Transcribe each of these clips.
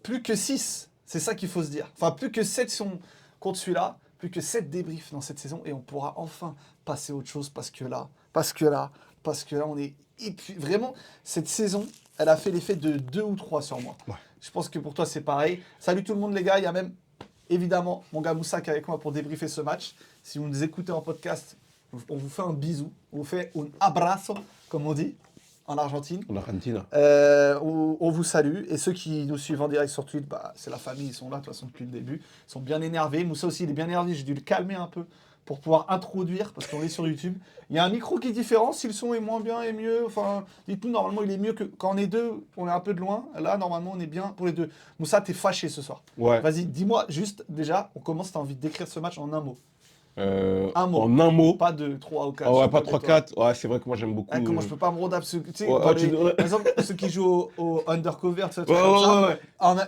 plus que 6. C'est ça qu'il faut se dire. Enfin, plus que 7 sont contre celui-là, plus que 7 débriefs dans cette saison, et on pourra enfin passer à autre chose parce que là, on est... Et puis, vraiment, cette saison, elle a fait l'effet de 2 ou 3 sur moi. Ouais. Je pense que pour toi, c'est pareil. Salut tout le monde, les gars. Il y a même, évidemment, mon gars Moussa qui est avec moi pour débriefer ce match. Si vous nous écoutez en podcast, on vous fait un bisou. On vous fait un abrazo, comme on dit en Argentine. En Argentine. On vous salue. Et ceux qui nous suivent en direct sur Twitch, bah, c'est la famille, ils sont là de toute façon depuis le début. Ils sont bien énervés. Moussa aussi, il est bien énervé. J'ai dû le calmer un peu pour pouvoir introduire, parce qu'on est sur YouTube. Il y a un micro qui est différent, si le son est moins bien et mieux. Enfin, dites-nous, normalement, il est mieux que quand on est deux, on est un peu de loin. Là, normalement, on est bien pour les deux. Moussa, t'es fâché ce soir. Ouais. Vas-y, dis-moi juste, déjà, on commence, t'as envie de décrire ce match en un mot. Un mot. En un mot. Pas de 3 ou 4. Ah ouais, pas 3-4. Ouais, c'est vrai que moi j'aime beaucoup. Comment je peux pas me rendre tu sais, Ouais, dans tu les- devrais- par exemple, ceux qui jouent au undercover, tu sais, Ouais, comme ça, ouais.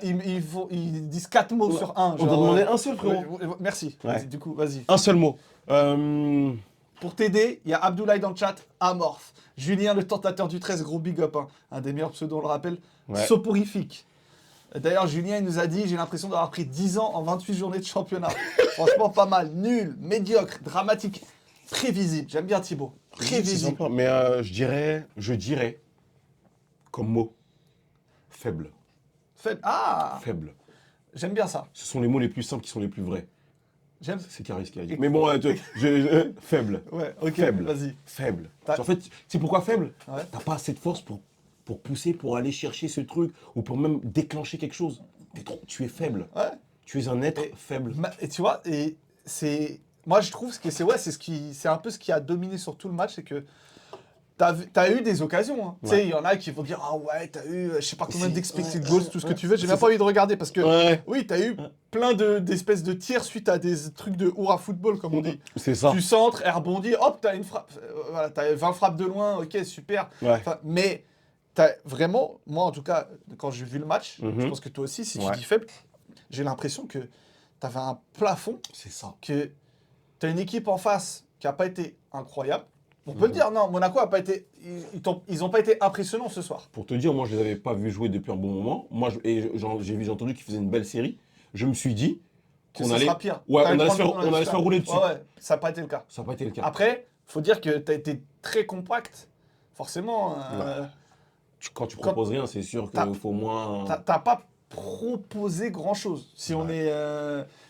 ils disent 4 mots Ouais. sur 1. On t'a demandé un seul, frérot. Merci. Ouais. Vas-y, du coup, vas-y. Un seul mot. Pour t'aider, il y a Abdoulaye dans le chat, Amorphe. Julien, le tentateur du 13, gros big up. Hein. Un des meilleurs pseudos, on le rappelle. Ouais. Soporifique. D'ailleurs, Julien, il nous a dit, j'ai l'impression d'avoir pris 10 ans en 28 journées de championnat. Franchement, pas mal. Nul, médiocre, dramatique, prévisible. J'aime bien Thibaut. Prévisible. Mais je dirais, comme mot, faible. Ah, Faible. j'aime bien ça. Ce sont les mots les plus simples qui sont les plus vrais. J'aime. C'est Caris qui a dit. Mais bon, faible. Ouais, ok, Faible. vas-y. Faible. T'as- En fait, c'est pourquoi faible? Ouais. T'as pas assez de force pour pousser, pour aller chercher ce truc, ou pour même déclencher quelque chose. Tu es faible. Ouais. Tu es un être Et- faible. Et tu vois, et c'est. Moi, je trouve que c'est un peu ce qui a dominé sur tout le match, c'est que t'as eu des occasions. Hein. Tu sais, il y en a qui vont dire, ah ouais, t'as eu, je sais pas combien d'expected goals, tout ce que tu veux. J'ai même pas envie de regarder parce que, Ouais. oui, t'as eu plein d'espèces de tirs suite à des trucs de hurrah football, comme on dit. C'est ça. Tu centres, elle rebondit, hop, t'as une frappe. Voilà, t'as 20 frappes de loin, ok, super. Ouais. Enfin, mais t'as vraiment, moi en tout cas, quand j'ai vu le match, Mhm. je pense que toi aussi, si tu Ouais. dis faible, j'ai l'impression que t'avais un plafond, C'est ça. que t'as une équipe en face qui a pas été incroyable. On peut le dire, non, Monaco a pas été, ils ont pas été impressionnants ce soir. Pour te dire, moi, je les avais pas vus jouer depuis un bon moment. Moi, j'ai entendu qu'ils faisaient une belle série. Je me suis dit Que qu'on ça allait. sera pire. Ouais, T'as on eu allait 30 se faire, minutes, on allait se faire rouler dessus. Ouais, ça n'a pas été le cas. Ça n'a pas été le cas. Après, faut dire que t'as été très compact. Forcément, Quand tu proposes rien, c'est sûr T'as- qu'il faut moins. t'as pas proposé grand chose. Si on est,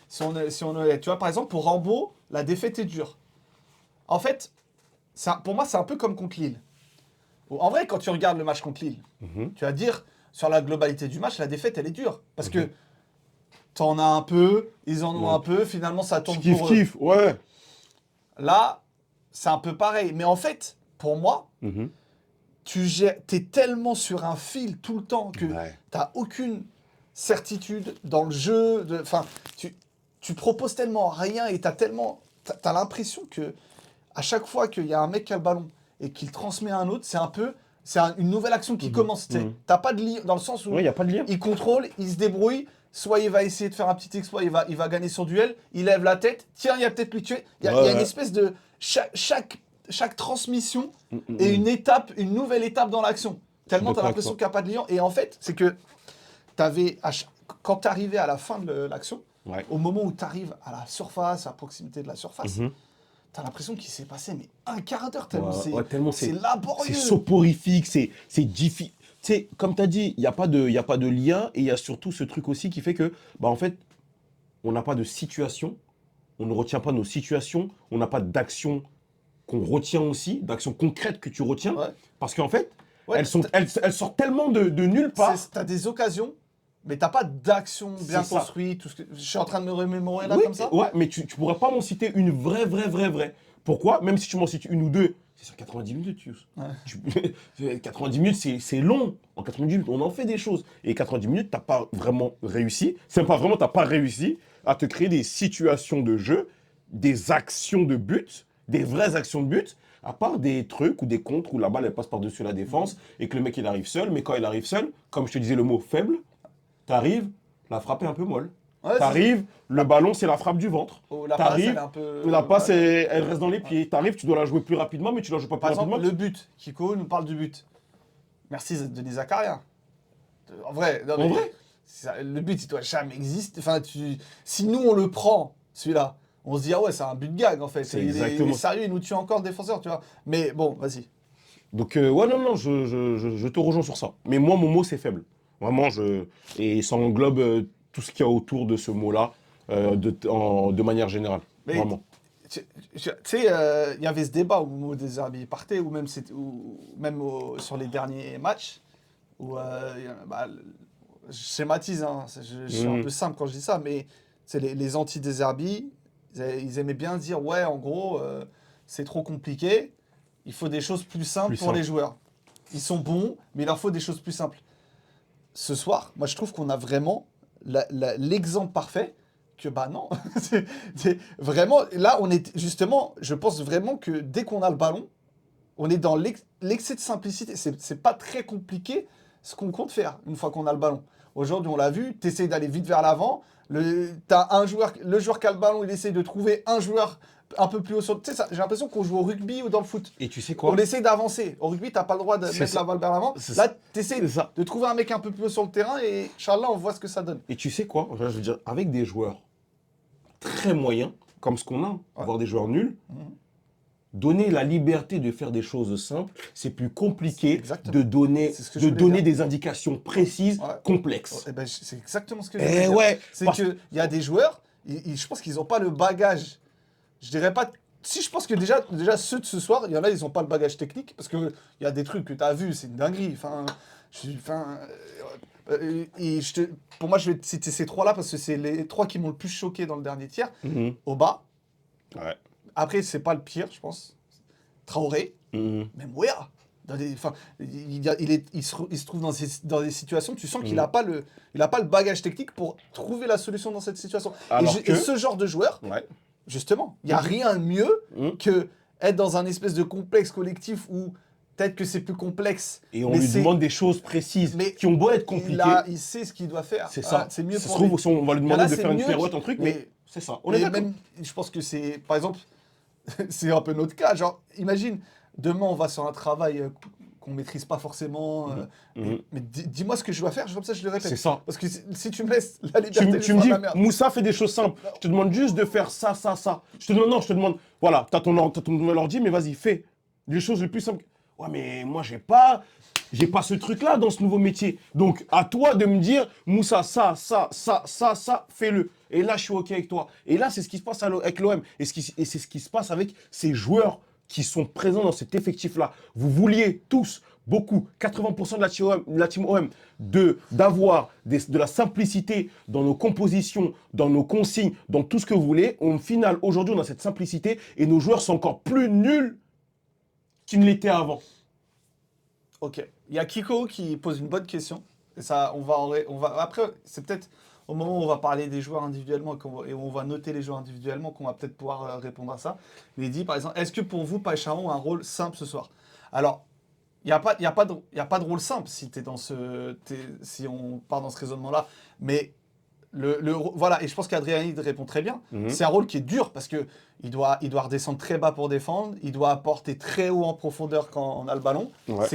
tu vois, par exemple, pour Rambo, la défaite est dure. En fait, pour moi, c'est un peu comme contre Lille. En vrai, quand tu regardes le match contre Lille, Mhm. tu vas dire, sur la globalité du match, la défaite, elle est dure. Parce que t'en as un peu, ils en ont Ouais. un peu, finalement, ça tombe Kiff, pour eux. kiff, ouais. Là, c'est un peu pareil. Mais en fait, pour moi, Mhm. t'es tellement sur un fil tout le temps que Ouais. t'as aucune certitude dans le jeu. Enfin, tu proposes tellement rien et t'as l'impression que à chaque fois qu'il y a un mec qui a le ballon et qu'il transmet à un autre, une nouvelle action qui commence. Tu sais. T'as pas de lien dans le sens où Ouais, il n'y a pas de lien. il contrôle, il se débrouille. Soit il va essayer de faire un petit exploit, il va gagner son duel, il lève la tête, tiens, il y a peut-être lui tuer. Il y a une Ouais. espèce de... Chaque transmission est une nouvelle étape dans l'action. Tellement tu as d'accord l'impression avec qu'il n'y a pas de lien. Et en fait, c'est que quand tu arrivais à la fin de l'action, Ouais. au moment où tu arrives à la surface, à proximité de la surface, Mhm. tu as l'impression qu'il s'est passé un quart d'heure Ouais, tellement ouais, tellement c'est laborieux. C'est soporifique, c'est difficile. Tu sais, comme tu as dit, il n'y a pas de lien et il y a surtout ce truc aussi qui fait que, bah, en fait, on n'a pas de situation, on ne retient pas nos situations, on n'a pas d'action qu'on retient aussi, d'action concrète que tu retiens, Ouais. parce qu'en fait, Ouais, elles sortent tellement de nulle part. Tu as des occasions, mais tu pas d'action bien C'est ça. construite. Je suis en train de me remémorer là Oui, comme ça. ouais, mais tu pourrais pas m'en citer une vraie. Pourquoi? Même si tu m'en cites une ou deux, c'est sur 90 minutes, Yous. Ouais. 90 minutes, c'est long. En 90 minutes, on en fait des choses. Et 90 minutes, t'as pas vraiment réussi. C'est pas vraiment, t'as pas réussi à te créer des situations de jeu, des actions de but, des vraies actions de but, à part des trucs ou des contres où la balle, elle passe par-dessus la défense et que le mec, il arrive seul. Mais quand il arrive seul, comme je te disais le mot faible, t'arrives, la frappe est un peu molle. Ouais, T'arrives, le ballon, c'est la frappe du ventre. Oh, la passe, T'arrives, elle est un peu... la passe, ouais. elle reste dans les pieds. T'arrives, tu dois la jouer plus rapidement, mais tu la joues pas plus Par exemple, rapidement. le but. Kiko nous parle du but. Merci Denis Zakaria. En vrai, non, En mais vrai Le but, il doit jamais exister. Enfin, si nous, on le prend, celui-là, on se dit, ah ouais, c'est un but de gag, en fait. C'est Il exactement est sérieux, il nous tue encore le défenseur, tu vois. Mais bon, vas-y. Donc, ouais, non, non, je te rejoins sur ça. Mais moi, mon mot, c'est faible. Vraiment, et ça englobe tout ce qu'il y a autour de ce mot-là, de manière générale. Mais Vraiment. tu sais, il y avait ce débat où Mo Deserbi partait, ou même, sur les derniers matchs, où, je schématise, hein, je suis un peu simple quand je dis ça, mais c'est les anti-Deserbi, ils aimaient bien dire, ouais, en gros, c'est trop compliqué, il faut des choses plus simples Plus pour simple. les joueurs. Ils sont bons, mais il leur faut des choses plus simples. Ce soir, moi je trouve qu'on a vraiment l'exemple parfait que bah non, vraiment, là on est justement, je pense vraiment que dès qu'on a le ballon, on est dans l'excès de simplicité. C'est pas très compliqué ce qu'on compte faire une fois qu'on a le ballon. Aujourd'hui, on l'a vu, tu essaies d'aller vite vers l'avant. T'as le joueur qui a le ballon, il essaie de trouver un joueur un peu plus haut sur. Tu sais, j'ai l'impression qu'on joue au rugby ou dans le foot. Et tu sais quoi? On essaie d'avancer. Au rugby, t'as pas le droit de C'est mettre ça. la balle vers l'avant. C'est Là, ça. tu essaies C'est ça. de trouver un mec un peu plus haut sur le terrain et Inch'Allah, on voit ce que ça donne. Et tu sais quoi? Enfin, je veux dire, avec des joueurs très moyens, comme ce qu'on a, voire des joueurs nuls, donner la liberté de faire des choses simples, c'est plus compliqué Exactement. de donner, C'est ce que je voulais dire. des indications précises, Ouais. complexes. Eh ben, c'est exactement ce que je Eh voulais dire. ouais, C'est parce- qu'il y a des joueurs, je pense qu'ils n'ont pas le bagage. Je dirais pas. Si je pense que déjà ceux de ce soir, il y en a, ils n'ont pas le bagage technique. Parce qu'il y a des trucs que tu as vus, c'est une dinguerie. Pour moi, je vais te citer ces trois-là parce que c'est les trois qui m'ont le plus choqué dans le dernier tiers. Mhm. Au bas. Ouais. Après, c'est pas le pire, je pense. Traoré. Mhm. Même Wea. Il se trouve dans des situations, tu sens qu'il Mhm. n'a pas le bagage technique pour trouver la solution dans cette situation. Alors Et ce genre de joueur, Ouais. justement, il n'y a rien de mieux Mhm. que être dans un espèce de complexe collectif où peut-être que c'est plus complexe. Et on mais lui c'est- demande des choses précises mais qui ont beau être compliquées. il sait ce qu'il doit faire. C'est Voilà, ça. c'est mieux Ça se pour trouve, lui. si on va lui Il y en demander a, de c'est faire une mieux pirouette, qu'il- un truc, mais- mais c'est ça. On est Et d'accord. même, je pense que c'est, par exemple, c'est un peu notre cas. Genre, imagine, demain, on va sur un travail qu'on maîtrise pas forcément. Mhm. Mais dis-moi ce que je dois faire, comme ça je le répète. C'est ça. Parce que si tu me laisses la liberté de Tu me faire dis, de la merde. Moussa fait des choses simples. Je te demande juste de faire ça, ça, ça. Je te demande, non, je te demande, voilà, t'as ton nouvel ordi, mais vas-y, fais les choses les plus simples. Ouais, mais moi, j'ai pas ce truc-là dans ce nouveau métier. Donc, à toi de me dire, Moussa, ça, fais-le. Et là, je suis OK avec toi. Et là, c'est ce qui se passe avec l'OM. Et c'est ce qui se passe avec ces joueurs qui sont présents dans cet effectif-là. Vous vouliez tous, beaucoup, 80% de la team OM, d'avoir de la simplicité dans nos compositions, dans nos consignes, dans tout ce que vous voulez. Au final, aujourd'hui, on a cette simplicité et nos joueurs sont encore plus nuls qu'ils ne l'étaient avant. Ok. Il y a Kiko qui pose une bonne question. Et ça, après, c'est peut-être au moment où on va parler des joueurs individuellement et on va noter les joueurs individuellement qu'on va peut-être pouvoir répondre à ça. Mais il dit, par exemple, est-ce que pour vous, Pacharon a un rôle simple ce soir? Alors, il n'y a pas de rôle simple si on part dans ce raisonnement-là. Mais voilà, et je pense qu'Adrien répond très bien. Mhm. C'est un rôle qui est dur parce que il doit redescendre très bas pour défendre, il doit apporter très haut en profondeur quand on a le ballon. Ouais.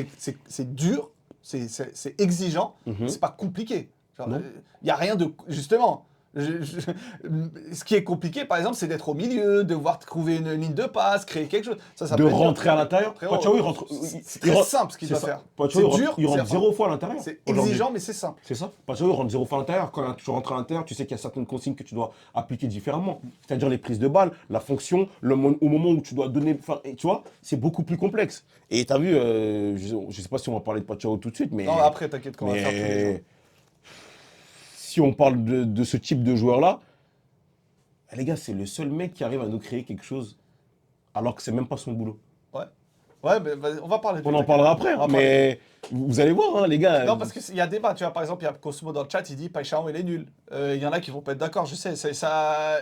C'est dur, c'est exigeant, Mhm. c'est pas compliqué. Il Non. n'y a rien de. Justement, ce qui est compliqué, par exemple, c'est d'être au milieu, de voir trouver une ligne de passe, créer quelque chose. Ça De peut être dur. rentrer à l'intérieur. Frérot, Pachaoui rentre. c'est très simple ce qu'il c'est doit ça. faire. Pachaoui C'est dur, il rentre c'est- 0 fois à l'intérieur. C'est aujourd'hui. exigeant, mais c'est simple. C'est ça. Pachaoui rentre 0 fois à l'intérieur. Quand tu rentres à l'intérieur, tu sais qu'il y a certaines consignes que tu dois appliquer différemment. C'est-à-dire les prises de balles, la fonction, au moment où tu dois donner. Et tu vois, c'est beaucoup plus complexe. Et tu as vu, je ne sais pas si on va parler de Pachaoui tout de suite, mais. Non, après, t'inquiète qu'on va faire tous les jours. mais si on parle de ce type de joueur-là, les gars, c'est le seul mec qui arrive à nous créer quelque chose alors que c'est même pas son boulot. Ouais. Ouais, mais on va parler de On lui, en parlera après, On va hein, mais vous allez voir, hein, les gars. Non, parce qu'il y a débat. Tu vois, par exemple, il y a Cosmo dans le chat, il dit Païcharon, il est nul. Il y en a qui vont pas être d'accord, je sais.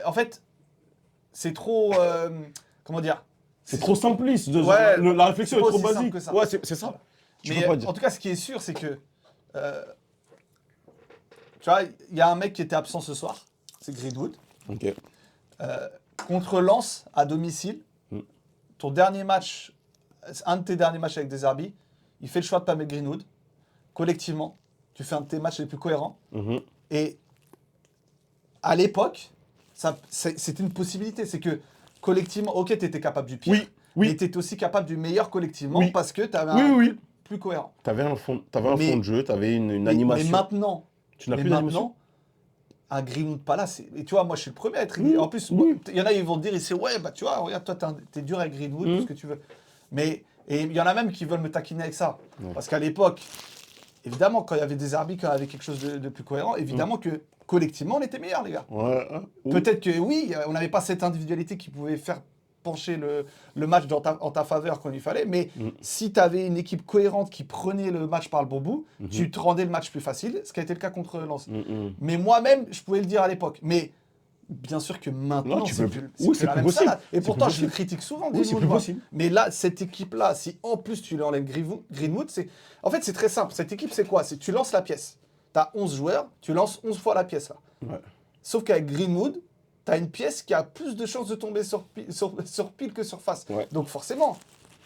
En fait, c'est trop. Comment dire? C'est trop simpliste. Ouais, La réflexion c'est est pas trop aussi simple basique. que ça. Ouais, c'est ça. Voilà. Tu Mais peux pas dire. en tout cas, ce qui est sûr, c'est que. Tu vois, il y a un mec qui était absent ce soir, c'est Greenwood. Ok. Contre Lens, à domicile, Mm. ton dernier match, un de tes derniers matchs avec il fait le choix de pas mettre Greenwood. Collectivement, tu fais un de tes matchs les plus cohérents. Mhm. Et à l'époque, c'était une possibilité. C'est que collectivement, ok, tu étais capable du pire, Oui, oui. mais tu étais aussi capable du meilleur collectivement Oui. parce que tu avais Oui, un oui. plus cohérent. T'avais un fond de jeu, t'avais une Mais animation. maintenant, Tu n'as plus d'animation? maintenant, un Greenwood Palace, et tu vois, moi je suis le premier à être. Oui, En plus, oui. il y en a, ils vont te dire ici, ouais, bah tu vois, regarde, toi, t'es dur avec Greenwood, tout ce Mm. que tu veux. Et il y en a même qui veulent me taquiner avec ça. Ouais. Parce qu'à l'époque, évidemment, quand il y avait des arbitres, quand il y avait quelque chose de plus cohérent, évidemment que collectivement, on était meilleurs, les gars. Ouais. Peut-être que oui, on n'avait pas cette individualité qui pouvait faire pencher le match en ta faveur quand il fallait, mais Mm. si tu avais une équipe cohérente qui prenait le match par le bon bout, Mhm. tu te rendais le match plus facile, ce qui a été le cas contre Lens. Mm. Mais moi-même, je pouvais le dire à l'époque. Mais bien sûr que maintenant, Non, tu c'est peux- plus, oui, c'est la plus même possible. salade. Et C'est pourtant, plus je le possible. critique souvent. Oui, Greenwood, c'est plus moi. possible. Mais là, cette équipe-là, si en plus tu lui enlèves Greenwood, c'est... En fait, c'est très simple. Cette équipe, c'est quoi? C'est tu lances la pièce. Tu as 11 joueurs, tu lances 11 fois la pièce, là. Ouais. Sauf qu'avec Greenwood, tu as une pièce qui a plus de chances de tomber sur pile que sur face. Ouais. Donc forcément,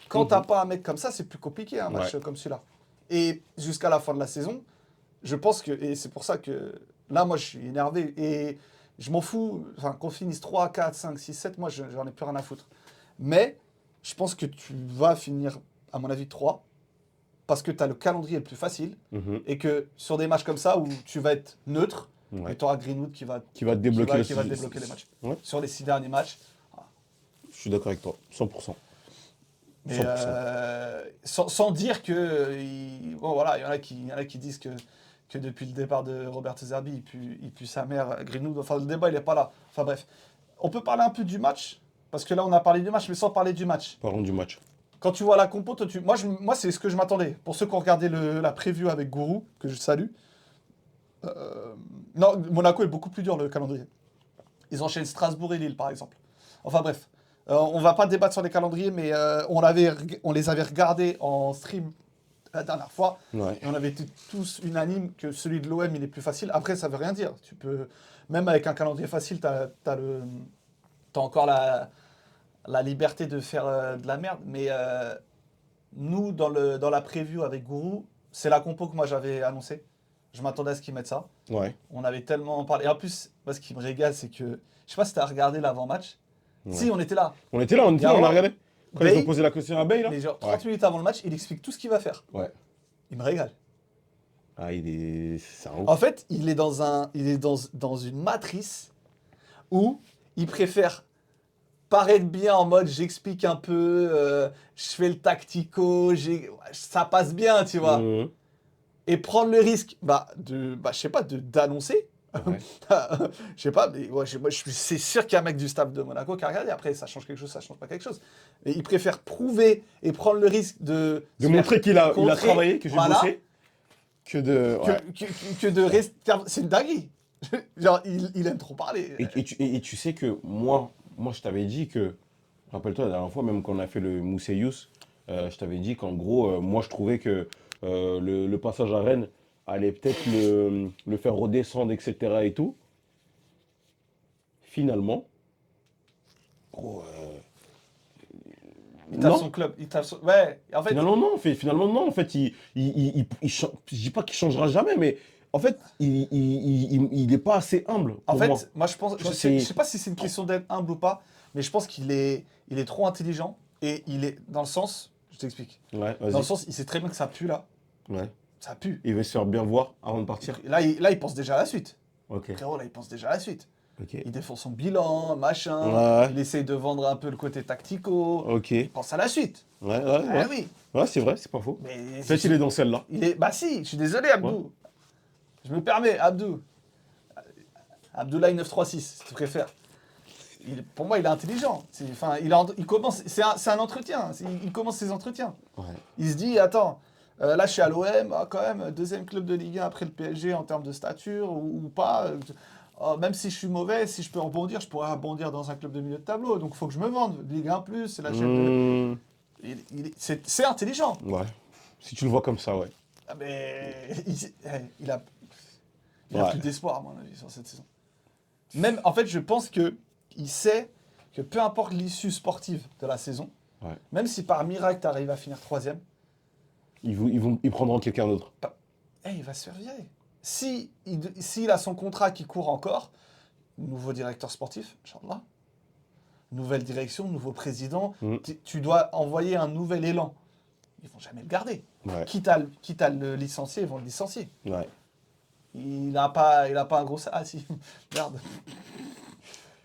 quand tu n'as pas un mec comme ça, c'est plus compliqué, un match comme celui-là. Et jusqu'à la fin de la saison, je pense que... Et c'est pour ça que là, moi, je suis énervé. Et je m'en fous. Enfin, qu'on finisse 3, 4, 5, 6, 7, moi, j'en ai plus rien à foutre. Mais je pense que tu vas finir, à mon avis, 3. Parce que tu as le calendrier le plus facile. Mhm. Et que sur des matchs comme ça, où tu vas être neutre, Ouais. et tu auras Greenwood qui va Qui va te débloquer qui va débloquer les matchs. Ouais. Sur les 6 derniers matchs. Je suis d'accord avec toi, 100%. Mais 100%. sans dire que... Bon, voilà, il y en a qui disent que depuis le départ de Roberto Zerbi, il pue sa mère, Greenwood. Enfin, le débat, il n'est pas là. Enfin, bref. On peut parler un peu du match. Parce que là, on a parlé du match, mais sans parler du match. Parlons du match. Quand tu vois la compo, toi, moi c'est ce que je m'attendais. Pour ceux qui ont regardé la preview avec Gourou, que je salue. Non, Monaco est beaucoup plus dur, le calendrier. Ils enchaînent Strasbourg et Lille, par exemple. Enfin bref. On va pas débattre sur les calendriers, mais on les avait regardés en stream la dernière fois. Ouais. Et on avait été tous unanimes que celui de l'OM, il est plus facile. Après, ça veut rien dire. Tu peux, même avec un calendrier facile, t'as encore la liberté de faire de la merde. Mais nous, dans la preview avec Gourou, c'est la compo que moi j'avais annoncée. Je m'attendais à ce qu'ils mettent ça. Ouais. On avait tellement parlé. Et en plus, moi, ce qui me régale, c'est que... Je sais pas si tu as regardé l'avant-match. Ouais. Si, on était là. On était là, on a regardé. Quand Bay, ils ont posé la question à Bay, là. mais genre 30 minutes avant le match, il explique tout ce qu'il va faire. Ouais. Il me régale. Ah, c'est un ouf. En fait, il est dans une matrice où il préfère paraître bien en mode j'explique un peu, je fais le tactico, ça passe bien, tu vois. Mhm. Et prendre le risque, je sais pas, d'annoncer. Ouais. Je sais pas, mais ouais, c'est sûr qu'il y a un mec du staff de Monaco qui a regardé. Après, ça change quelque chose, ça change pas quelque chose. Mais il préfère prouver et prendre le risque de montrer qu'il a contrer, travaillé, que j'ai voilà, bossé, que de... Ouais. que de rester... C'est une dinguerie. Genre, il aime trop parler. Et tu sais que moi, je t'avais dit que... Rappelle-toi, la dernière fois, même quand on a fait le Mousseyous, je t'avais dit qu'en gros, moi, je trouvais que le passage à Rennes allait peut-être le faire redescendre, etc. et tout. Finalement, gros, Il tape non. son club. Ouais, en fait... Finalement, non. En fait, je dis pas qu'il changera jamais, mais en fait, il est pas assez humble. En Pour fait, moi. je pense, Tu vois, je sais pas si c'est une question d'être humble ou pas, mais je pense il est trop intelligent et il est dans le sens, je t'explique. Ouais, Dans le vas-y. sens, il sait très bien que ça pue là, Ouais. ça pue. Il veut se faire bien voir avant de partir. Là, il pense déjà à la suite. Ok. Frérot, là, il pense déjà à la suite. Ok. Il défend son bilan, machin. Ouais. Il essaye de vendre un peu le côté tactico. Ok. Il pense à la suite. Ouais. Ah oui. Ouais, c'est vrai, c'est pas faux. Mais Peut-être il est dans celle-là. Bah si, je suis désolé, Abdou. Ouais. Je me permets, Abdou. Abdoulaye 936, si tu préfères. Pour moi, il est intelligent. Il commence. C'est un entretien. Il commence ses entretiens. Ouais. Il se dit, attends, là, je suis à l'OM, quand même, deuxième club de Ligue 1 après le PSG en termes de stature ou pas. Même si je suis mauvais, si je peux rebondir, je pourrais rebondir dans un club de milieu de tableau. Donc, il faut que je me vende. Ligue 1+, c'est la chaîne de... C'est intelligent. Ouais. Si tu le vois comme ça, ouais. Ah, mais il a Ouais. plus d'espoir, à mon avis, sur cette saison. Même, en fait, je pense qu'il sait que peu importe l'issue sportive de la saison, Ouais. même si par miracle, tu arrives à finir 3e, Ils prendront quelqu'un d'autre. il va se faire virer. s'il a son contrat qui court encore, nouveau directeur sportif, Inch'Allah, nouvelle direction, nouveau président, tu dois envoyer un nouvel élan. Ils vont jamais le garder. Ouais. Quitte à le licencier, ils vont le licencier. Ouais. Il n'a pas un gros... Ah si, merde.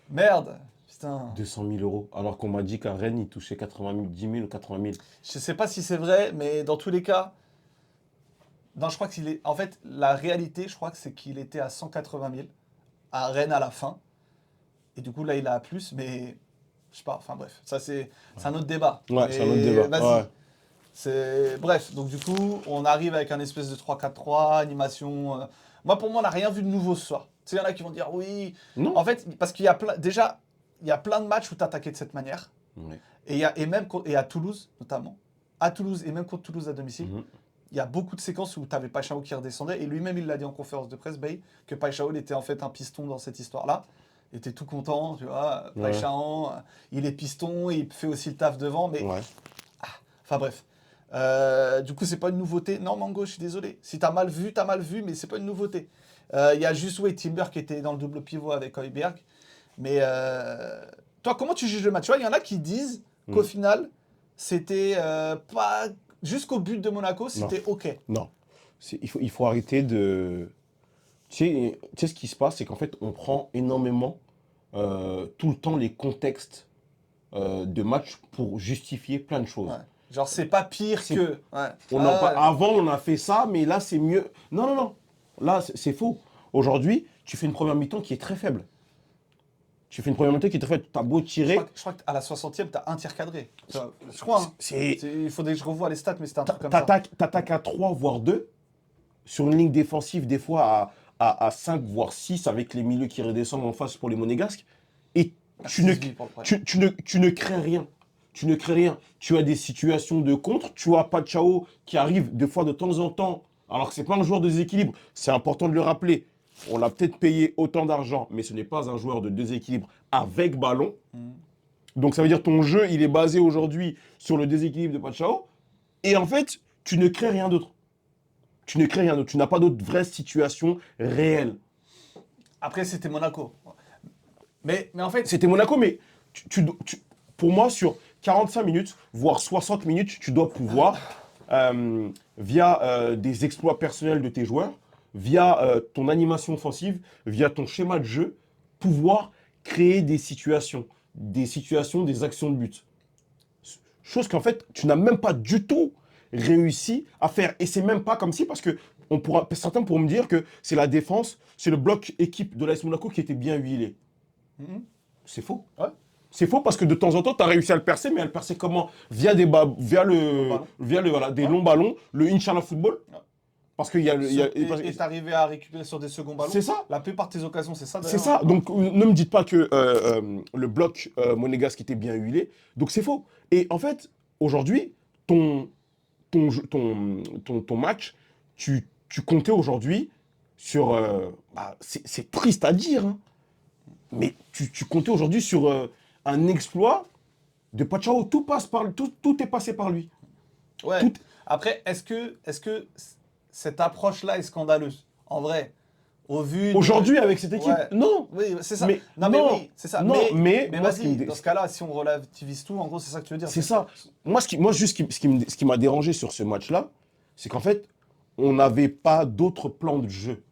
Merde, putain. 200 000 euros. Alors qu'on m'a dit qu'à Rennes, il touchait 10 000 ou 80 000. Je sais pas si c'est vrai, mais dans tous les cas... Non, je crois qu'il est... En fait, la réalité, je crois que c'est qu'il était à 180 000 à Rennes à la fin. Et du coup, là, il a plus, mais... Je sais pas, enfin bref. Ça, c'est un autre débat. Ouais, Mais c'est un autre débat. Vas-y. Ouais. Bref, donc du coup, on arrive avec un espèce de 3-4-3, animation. Moi, pour moi, on n'a rien vu de nouveau ce soir. Tu sais, il y en a qui vont dire oui. Non. En fait, parce qu'il y a déjà, il y a plein de matchs où tu attaqué de cette manière. Ouais. Et à Toulouse, notamment. À Toulouse, et même contre Toulouse à domicile, Mhm. il y a beaucoup de séquences où tu avais Paixão qui redescendait. Et lui-même, il l'a dit en conférence de presse, Bay, que Paixão était en fait un piston dans cette histoire-là. Il était tout content, tu vois. Ouais. Paixão, il est piston, il fait aussi le taf devant. Mais Ouais. enfin bref. Du coup, c'est pas une nouveauté. Non, Mango, je suis désolé. Si t'as mal vu, mais c'est pas une nouveauté. Il y a juste Timber qui était dans le double pivot avec Højbjerg. Mais toi, comment tu juges le match? Tu vois, il y en a qui disent qu'au final, c'était pas jusqu'au but de Monaco, c'était OK. Non. Il faut arrêter de... Tu sais, ce qui se passe, c'est qu'en fait, on prend énormément tout le temps les contextes de match pour justifier plein de choses. Ouais. Genre, c'est pas pire que. Ouais. Avant, on a fait ça, mais là, c'est mieux. Non, non, non. Là, c'est faux. Aujourd'hui, tu fais une première mi-temps qui est très faible. Tu fais une première mi-temps qui est très faible. Tu as beau tirer. Je crois qu'à la 60e, t'as un tir cadré. Je crois. Hein. Il faudrait que je revoie les stats, mais c'était un truc comme ça. T'attaques à 3, voire 2. Sur une ligne défensive, des fois à 5, voire 6, avec les milieux qui redescendent en face pour les Monégasques. Et tu ne crées rien. Tu ne crées rien. Tu as des situations de contre. Tu as Paixão qui arrive des fois de temps en temps, alors que ce n'est pas un joueur de déséquilibre. C'est important de le rappeler. On l'a peut-être payé autant d'argent, mais ce n'est pas un joueur de déséquilibre avec ballon. Donc ça veut dire que ton jeu, il est basé aujourd'hui sur le déséquilibre de Paixão. Et en fait, tu ne crées rien d'autre. Tu ne crées rien d'autre. Tu n'as pas d'autre vraie situation réelle. Après, c'était Monaco. Mais en fait... C'était Monaco, mais pour moi, sur 45 minutes, voire 60 minutes, tu dois pouvoir, via des exploits personnels de tes joueurs, via ton animation offensive, via ton schéma de jeu, pouvoir créer des situations, des actions de but. Chose qu'en fait, tu n'as même pas du tout réussi à faire. Et c'est même pas comme si, parce que certains pourront me dire que c'est la défense, c'est le bloc équipe de l'AS Monaco qui était bien huilé. C'est faux. Ouais. C'est faux parce que de temps en temps, tu as réussi à le percer, mais à le percer comment? Via des longs ballons, le Inch'Allah football. Ouais. Parce qu'il y a et t'arrivais à récupérer sur des seconds ballons. C'est ça. La plupart de tes occasions, c'est ça. C'est ça. Donc, ne me dites pas que le bloc monégasque était bien huilé. Donc, c'est faux. Et en fait, aujourd'hui, ton match, tu comptais aujourd'hui sur... c'est triste à dire, hein, mais tu comptais aujourd'hui sur un exploit de Paixão. Tout est passé par lui. Ouais. Après, est-ce que cette approche-là est scandaleuse? En vrai, au vu... Aujourd'hui, avec cette équipe, non. Oui, c'est ça. Mais, oui, c'est ça. Non, mais vas-y, dans ce cas-là, si on relativise tout, en gros, c'est ça que tu veux dire. C'est ça. Moi, juste ce qui m'a dérangé sur ce match-là, c'est qu'en fait, on n'avait pas d'autre plan de jeu.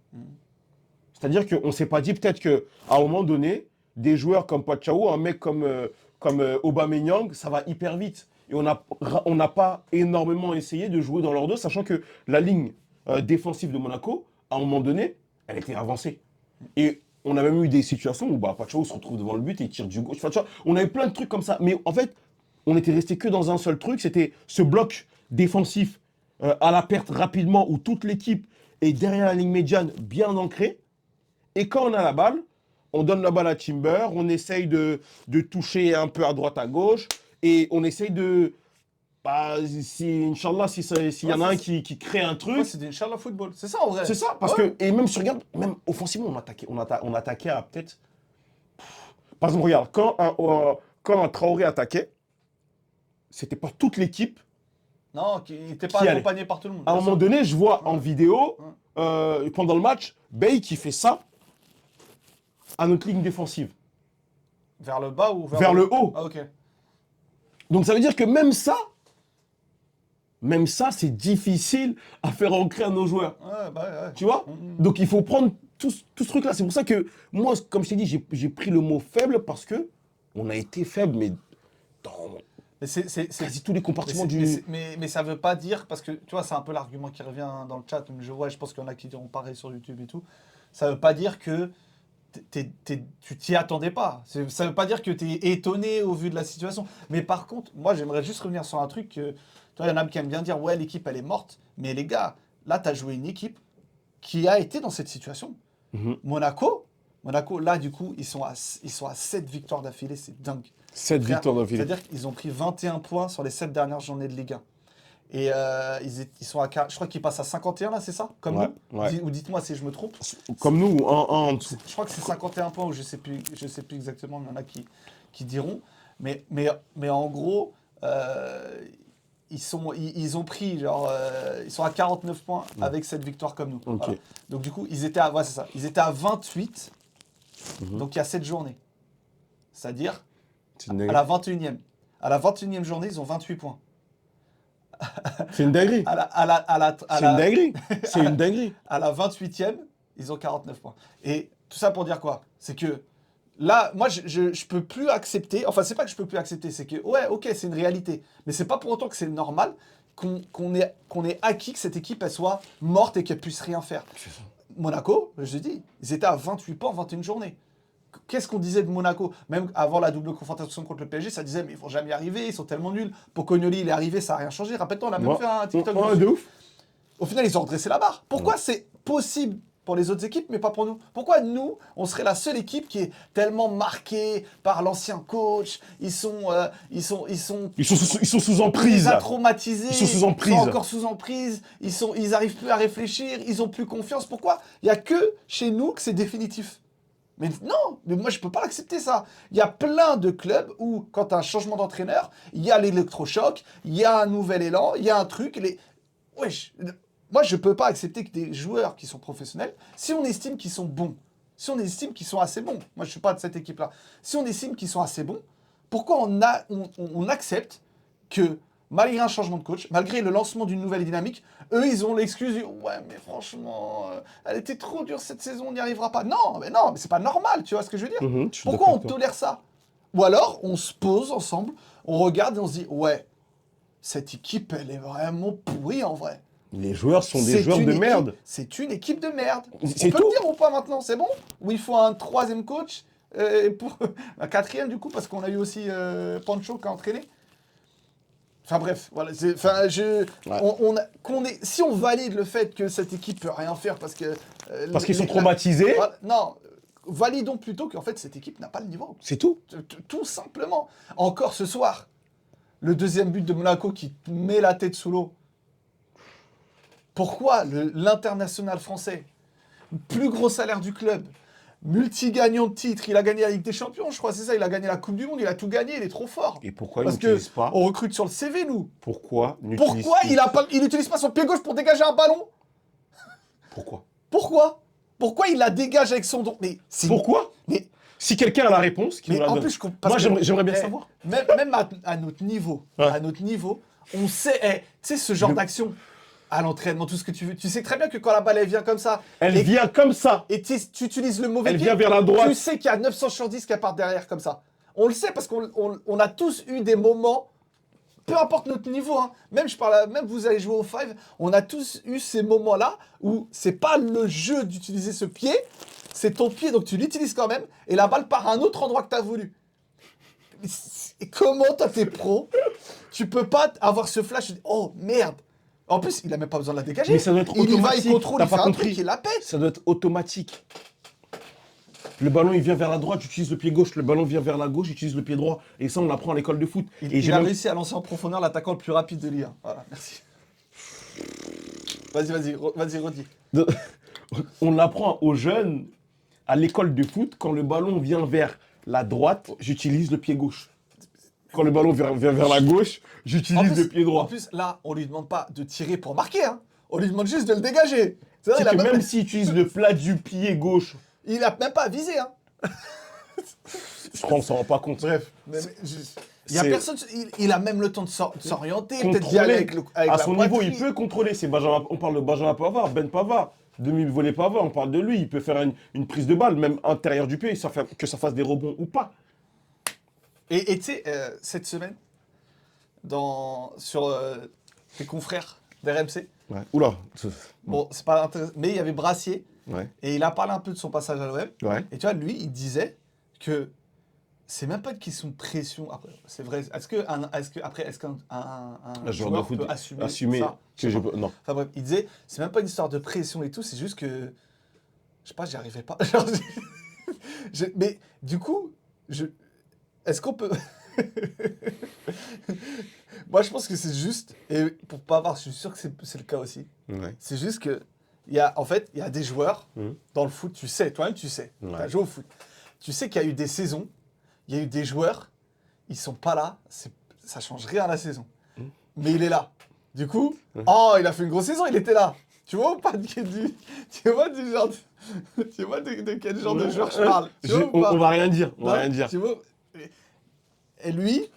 C'est-à-dire qu'on ne s'est pas dit peut-être qu'à un moment donné, des joueurs comme Paixão, un mec comme Aubameyang, ça va hyper vite. Et on n'a pas énormément essayé de jouer dans leur dos, sachant que la ligne défensive de Monaco, à un moment donné, elle était avancée. Et on a même eu des situations où Paixão se retrouve devant le but et il tire du gauche. Enfin, tu vois, on a eu plein de trucs comme ça. Mais en fait, on était resté que dans un seul truc, c'était ce bloc défensif à la perte rapidement où toute l'équipe est derrière la ligne médiane bien ancrée. Et quand on a la balle, on donne la balle à Timber, on essaye de toucher un peu à droite à gauche et on essaye de... Inch'Allah, s'il y en a un qui crée un truc... Ouais, c'est du Inch'Allah football. C'est ça en vrai. C'est ça, parce que... Et même si regarde, même offensivement, on attaquait à peut-être... Par exemple, regarde, quand un Traoré attaquait, c'était pas toute l'équipe... Non, qui n'était pas accompagné par tout le monde. À un moment donné, je vois en vidéo pendant le match, Bale qui fait ça à notre ligne défensive. Vers le bas ou Vers le haut. Ah, ok. Donc ça veut dire que même ça, c'est difficile à faire ancrer à nos joueurs. Ouais, bah ouais. Tu vois? Donc il faut prendre tout ce truc-là. C'est pour ça que moi, comme je t'ai dit, j'ai pris le mot faible parce que on a été faible, mais dans Mais c'est quasi tous les compartiments mais, du... mais ça veut pas dire, parce que tu vois, c'est un peu l'argument qui revient dans le chat, je pense qu'il y en a qui diront pareil sur YouTube et tout. Ça veut pas dire que tu t'y attendais pas. Ça veut pas dire que tu es étonné au vu de la situation. Mais par contre, moi, j'aimerais juste revenir sur un truc que, tu vois, il y en a qui aiment bien dire, ouais, l'équipe, elle est morte. Mais les gars, là, tu as joué une équipe qui a été dans cette situation. Mhm. Monaco, là, du coup, ils sont à 7 victoires d'affilée, c'est dingue. 7 victoires d'affilée. C'est-à-dire qu'ils ont pris 21 points sur les 7 dernières journées de Ligue 1. Et ils sont à, je crois qu'ils passent à 51 là, c'est ça? Comme Ouais, nous? ouais. Ou dites-moi si je me trompe. Comme nous, un en dessous. Je crois que c'est 51 points, ou je sais plus exactement, il y en a qui diront. Mais en gros, ils ont pris, genre, ils sont à 49 points avec cette victoire comme nous. Ok. Voilà. Donc du coup, ils étaient à 28, Mhm. donc il y a 7 journées. C'est-à-dire, C'est une à dinguerie. la 21e. À la 21e journée, ils ont 28 points. C'est une dinguerie. C'est une dinguerie. C'est une dinguerie. À la 28e, ils ont 49 points. Et tout ça pour dire quoi? C'est que là, moi, je peux plus accepter. Enfin, c'est pas que je peux plus accepter, c'est que, ouais, ok, c'est une réalité. Mais c'est pas pour autant que c'est normal qu'on ait acquis que cette équipe, elle soit morte et qu'elle puisse rien faire. Monaco, je dis, ils étaient à 28 points en 21 journées. Qu'est-ce qu'on disait de Monaco? Même avant la double confrontation contre le PSG, ça disait, mais ils vont jamais y arriver, ils sont tellement nuls. Pocognoli, il est arrivé, ça n'a rien changé. Rappelle-toi, on a même fait un TikTok. Ouais, dessus. de ouf. Au final, ils ont redressé la barre. Pourquoi c'est possible pour les autres équipes, mais pas pour nous? Pourquoi nous, on serait la seule équipe qui est tellement marquée par l'ancien coach? Ils sont Ils sont sous emprise. les a Là. traumatisés. Ils sont sous emprise. Ils sont encore sous emprise. Ils arrivent plus à réfléchir. Ils ont plus confiance. Pourquoi? Il y a que chez nous que c'est définitif. Mais non, mais moi je peux pas l'accepter ça. Il y a plein de clubs où, quand tu as un changement d'entraîneur, il y a l'électrochoc, il y a un nouvel élan, il y a un truc. Wesh, moi je peux pas accepter que des joueurs qui sont professionnels, si on estime qu'ils sont bons, si on estime qu'ils sont assez bons, moi je suis pas de cette équipe-là, si on estime qu'ils sont assez bons, pourquoi on accepte que, malgré un changement de coach, malgré le lancement d'une nouvelle dynamique, eux, ils ont l'excuse du « Ouais, mais franchement, elle était trop dure cette saison, on n'y arrivera pas. » Non, mais c'est pas normal, tu vois ce que je veux dire? Mhm, je suis Pourquoi on d'accord avec toi. tolère ça? Ou alors, on se pose ensemble, on regarde et on se dit « Ouais, cette équipe, elle est vraiment pourrie en vrai. » Les joueurs sont des C'est joueurs une de équipe- merde. C'est une équipe de merde. C'est On peut tout. le dire ou pas maintenant, c'est bon? Ou il faut un troisième coach, pour un quatrième du coup, parce qu'on a eu aussi Pancho qui a entraîné. Enfin bref, voilà. Ouais. Si on valide le fait que cette équipe peut rien faire parce que... Parce qu'ils sont traumatisés. non, validons plutôt qu'en fait cette équipe n'a pas le niveau. C'est tout. Tout simplement. Encore ce soir, le deuxième but de Monaco qui met la tête sous l'eau. Pourquoi l'international français, plus gros salaire du club, multi-gagnant de titres, il a gagné la Ligue des Champions, je crois, c'est ça, il a gagné la Coupe du Monde, il a tout gagné, il est trop fort. Et pourquoi ils Parce que n'utilisent pas on recrute sur le CV, nous. Pourquoi Pourquoi il n'utilise pas son pied gauche pour dégager un ballon? Pourquoi Pourquoi il la dégage avec son dos? Mais Pourquoi mais, Si quelqu'un a la réponse, qu'il mais nous la en donne. plus, Moi, j'aimerais bien savoir. Même à notre niveau, Ouais. on sait, tu sais, ce genre Le- d'action à l'entraînement, tout ce que tu veux. Tu sais très bien que quand la balle elle vient comme ça, Elle et, vient comme ça. et tu utilises le mauvais Elle pied, vient vers la droite. tu sais qu'il y a 900 sur 10 qui part derrière comme ça. On le sait parce qu'on a tous eu des moments, peu importe notre niveau, hein, même vous allez jouer au 5, on a tous eu ces moments-là où c'est pas le jeu d'utiliser ce pied, c'est ton pied, donc tu l'utilises quand même, et la balle part à un autre endroit que tu as voulu. Et comment toi t'es pro, tu peux pas avoir ce flash, oh merde. En plus, il a même pas besoin de la dégager. Mais ça doit être il y va, automatique. il contrôle, T'as il fait pas un compris. truc, il la pète. Ça doit être automatique. Le ballon, il vient vers la droite, j'utilise le pied gauche. Le ballon vient vers la gauche, j'utilise le pied droit. Et ça, on l'apprend à l'école de foot. Et Il a réussi à lancer en profondeur l'attaquant le plus rapide de l'IA. Voilà, merci. Vas-y, redis. On l'apprend aux jeunes à l'école de foot. Quand le ballon vient vers la droite, j'utilise le pied gauche. Quand le ballon vient vers la gauche, En j'utilise plus- le pied En droit. plus, là, on lui demande pas de tirer pour marquer, hein. On lui demande juste de le dégager. C'est vrai, C'est il a que même, même s'il utilise le plat du pied gauche, il a même pas visé, hein. je crois qu'on s'en rend pas compte. Bref. Il y a C'est personne, il a même le temps de s'orienter, peut-être d'y aller contrôlé. avec À la son niveau, il poitrine. peut contrôler. On parle de Benjamin Pavard, Ben Pavard, demi-volée Pavard, on parle de lui. Il peut faire une prise de balle, même intérieur du pied, que ça fasse des rebonds ou pas. Et tu sais, cette semaine, sur tes confrères d'RMC, Ouais. Oula. bon, c'est pas intéressant, mais il y avait Brassier, Ouais. et il a parlé un peu de son passage à l'OM. Ouais. Et tu vois, lui, il disait que c'est même pas une question de pression. Après, c'est vrai. Est-ce qu'un Un joueur de joueur foot peut assumer ça? que je peux. Non. Enfin bref, il disait, c'est même pas une histoire de pression et tout, c'est juste que, je sais pas, j'y arrivais pas. Genre, mais du coup, est-ce qu'on peut... Moi, je pense que c'est juste, et pour pas avoir, je suis sûr que c'est le cas aussi. Ouais. C'est juste que, en fait, il y a des joueurs dans le foot, tu sais, toi-même, tu sais, tu as Ouais. joué au foot. Tu sais qu'il y a eu des saisons, il y a eu des joueurs, ils sont pas là, ça change rien à la saison. Mais il est là. Du coup, oh, il a fait une grosse saison, il était là. Tu vois ou pas tu vois du genre tu vois de quel genre de joueur je parle. Tu vois ou pas On va rien dire. On va Non, rien dire. tu vois et lui,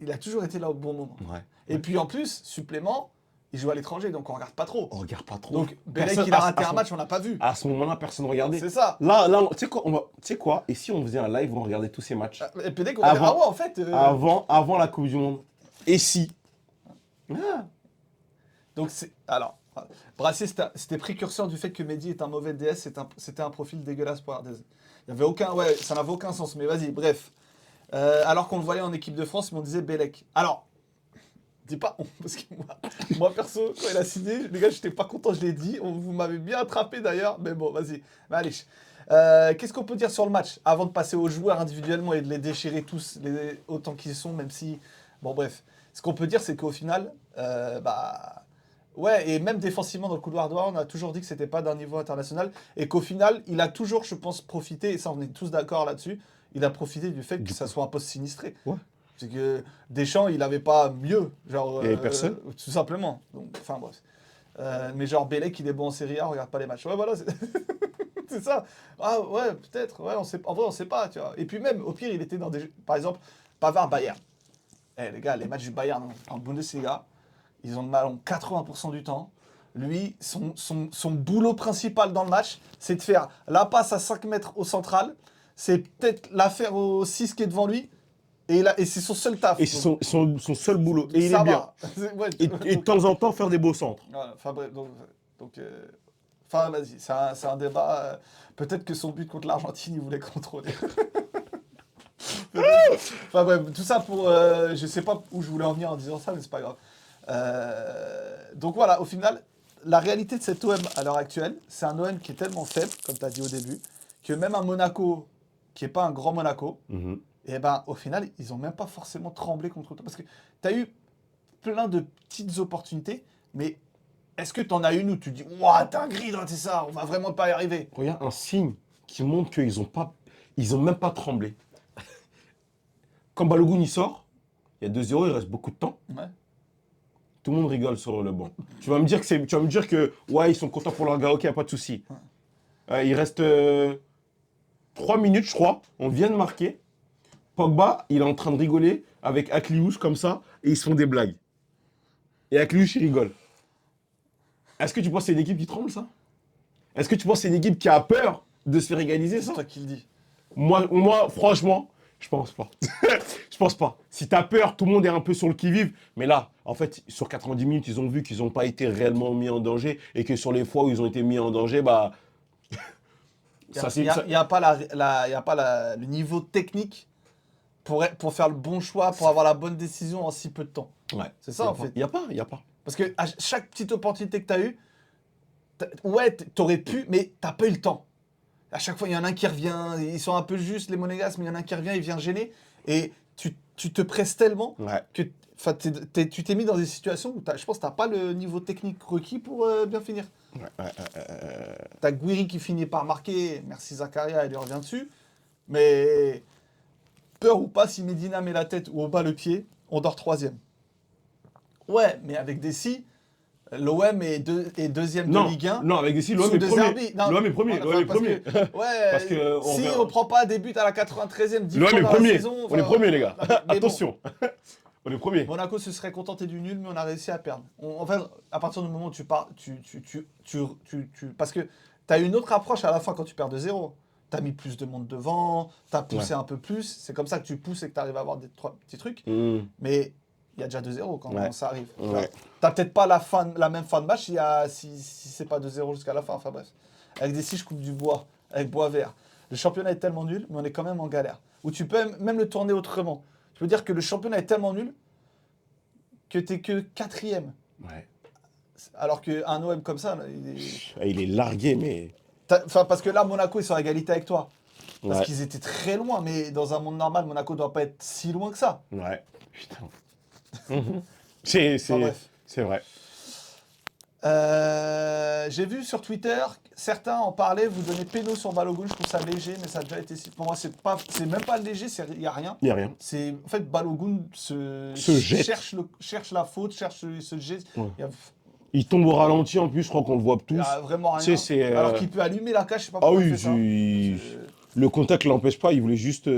il a toujours été là au bon moment. Ouais. Et puis en plus, supplément, il joue à l'étranger, donc on regarde pas trop. On regarde pas trop. Donc Bélec, Personne- il a à- raté à un son- match, on l'a pas vu. À ce moment-là, personne ne regardait. C'est ça. Là, tu sais quoi, tu sais quoi? Et si on faisait un live où on regardait tous ces matchs Et Bélec, on va dire, Avant- ah ouais, en fait. avant la Coupe du Monde. Et si Donc alors, Brassier, c'était précurseur du fait que Mehdi est un mauvais DS, c'était un profil dégueulasse pour Ardez. Il y avait aucun, ouais, ça n'avait aucun sens. Mais vas-y, bref. Alors qu'on le voyait en équipe de France, mais on disait Bélec. Alors, dis pas on, parce que moi perso, quand il a signé, les gars, j'étais pas content, je l'ai dit. Vous m'avez bien attrapé d'ailleurs, mais bon, vas-y. Mais allez. Qu'est-ce qu'on peut dire sur le match avant de passer aux joueurs individuellement et de les déchirer tous autant qu'ils sont, même si, bon, bref. Ce qu'on peut dire, c'est qu'au final, ouais, et même défensivement dans le couloir droit, on a toujours dit que c'était pas d'un niveau international et qu'au final, il a toujours, je pense, profité, et ça on est tous d'accord là-dessus, il a profité du fait que ça soit un poste sinistré. Ouais. C'est que Deschamps, il avait pas mieux, genre. Il y avait personne. Tout simplement. Donc, enfin bref. Mais genre Bélec, il est bon en Serie A, regarde pas les matchs. Ouais, voilà, c'est ça. Ah ouais, peut-être. Ouais, on sait. En vrai, on sait pas, tu vois. Et puis même, au pire, il était dans des, par exemple, Pavard, Bayern. Eh les gars, les matchs du Bayern en Bundesliga, ils ont le ballon 80% du temps. Lui, son boulot principal dans le match, c'est de faire la passe à 5 mètres au central. C'est peut-être la faire au 6 qui est devant lui. Et c'est son seul taf. Et c'est son seul boulot. Et il ça est bien. va. Ouais, Et de temps en temps, faire des beaux centres. voilà, enfin bref, enfin vas-y, c'est un débat. Peut-être que son but contre l'Argentine, il voulait contrôler. Enfin bref, tout ça pour... je sais pas où je voulais en venir en disant ça, mais c'est pas grave. Donc voilà, au final, la réalité de cet OM à l'heure actuelle, c'est un OM qui est tellement faible, comme tu as dit au début, que même un Monaco, qui n'est pas un grand Monaco, et ben au final, ils n'ont même pas forcément tremblé contre toi. Parce que tu as eu plein de petites opportunités, mais est-ce que tu en as une où tu dis « Ouah, dinguerie, c'est ça, on va vraiment pas y arriver ». Regarde un signe qui montre qu'ils ont même pas tremblé. Quand Balogun il sort, il y a 2-0, il reste beaucoup de temps. Ouais. Tout le monde rigole sur le banc. Tu vas me dire que ouais, ils sont contents pour leur gars, ok, y a pas de souci. Il reste 3 minutes, je crois. On vient de marquer. Pogba, il est en train de rigoler avec Akliouche comme ça, et ils se font des blagues. Et Akliouche, il rigole. Est-ce que tu penses que c'est une équipe qui tremble, ça? Est-ce que tu penses que c'est une équipe qui a peur de se faire égaliser, ça? C'est toi qui le dis. Moi, franchement, je pense pas. Je pense pas. Si t'as peur, tout le monde est un peu sur le qui-vive. Mais là, en fait, sur 90 minutes, ils ont vu qu'ils n'ont pas été réellement mis en danger et que sur les fois où ils ont été mis en danger, bah. Il n'y a pas, le niveau technique pour faire le bon choix, pour avoir la bonne décision en si peu de temps. Ouais. C'est ça, en fait. Il n'y a pas. Parce que à chaque petite opportunité que tu as eue, ouais, t'aurais pu, mais t'as pas eu le temps. À chaque fois, il y en a un qui revient, ils sont un peu justes, les Monégasques, mais il y en a un qui revient, il vient gêner. Et tu te presses tellement que tu t'es mis dans des situations où je pense que tu n'as pas le niveau technique requis pour bien finir. T'as Guiri qui finit par marquer, merci Zakaria, il lui revient dessus. Mais peur ou pas, si Medina met la tête ou au bas le pied, on dort troisième. Ouais, mais avec des si, L'OM est deuxième Non, de Ligue 1. non, avec des l'OM sous est De premier. Zerbi. Non, L'OM est premier. enfin, L'OM est parce premier. que- ouais, Parce que on si verra. on prend pas des buts à la 93e, 10 L'OM fois est dans la premier. saison, On est premier, les gars. non, mais bon. Attention. On est premier. Monaco se serait contenté du nul, mais on a réussi à perdre. En fait, à partir du moment où tu pars, parce que tu as une autre approche à la fin quand tu perds de 0. Tu as mis plus de monde devant, tu as poussé un peu plus. C'est comme ça que tu pousses et que tu arrives à avoir des petits trucs. Mais il y a déjà 2-0 quand ça arrive. Ouais. Tu n'as peut-être pas la même fin de match si c'est pas 2-0 jusqu'à la fin. Enfin bref. Avec des 6, je coupe du bois, avec bois vert. Le championnat est tellement nul, mais on est quand même en galère. Où tu peux même le tourner autrement. Je veux dire que le championnat est tellement nul que t'es que 4e. Ouais. Alors qu'un OM comme ça, Il est largué, mais. parce que là, Monaco, ils sont à égalité avec toi. Parce Ouais. qu'ils étaient très loin, mais dans un monde normal, Monaco ne doit pas être si loin que ça. Ouais. Putain. Enfin, bref. C'est vrai. J'ai vu sur Twitter, certains en parlaient, vous donnez péno sur Balogun, je trouve ça léger, mais ça a déjà été... Pour moi, c'est même pas léger, il n'y a rien. Il n'y a rien. En fait, Balogun Se jette. cherche la faute, se jette. Ouais. Il y a, Il tombe au ralenti en plus, je crois qu'on le voit tous. il y a vraiment Tu sais, rien. c'est, Alors qu'il peut allumer la cage, je sais pas Ah pourquoi il oui, fait ça. le contact l'empêche pas, il voulait juste.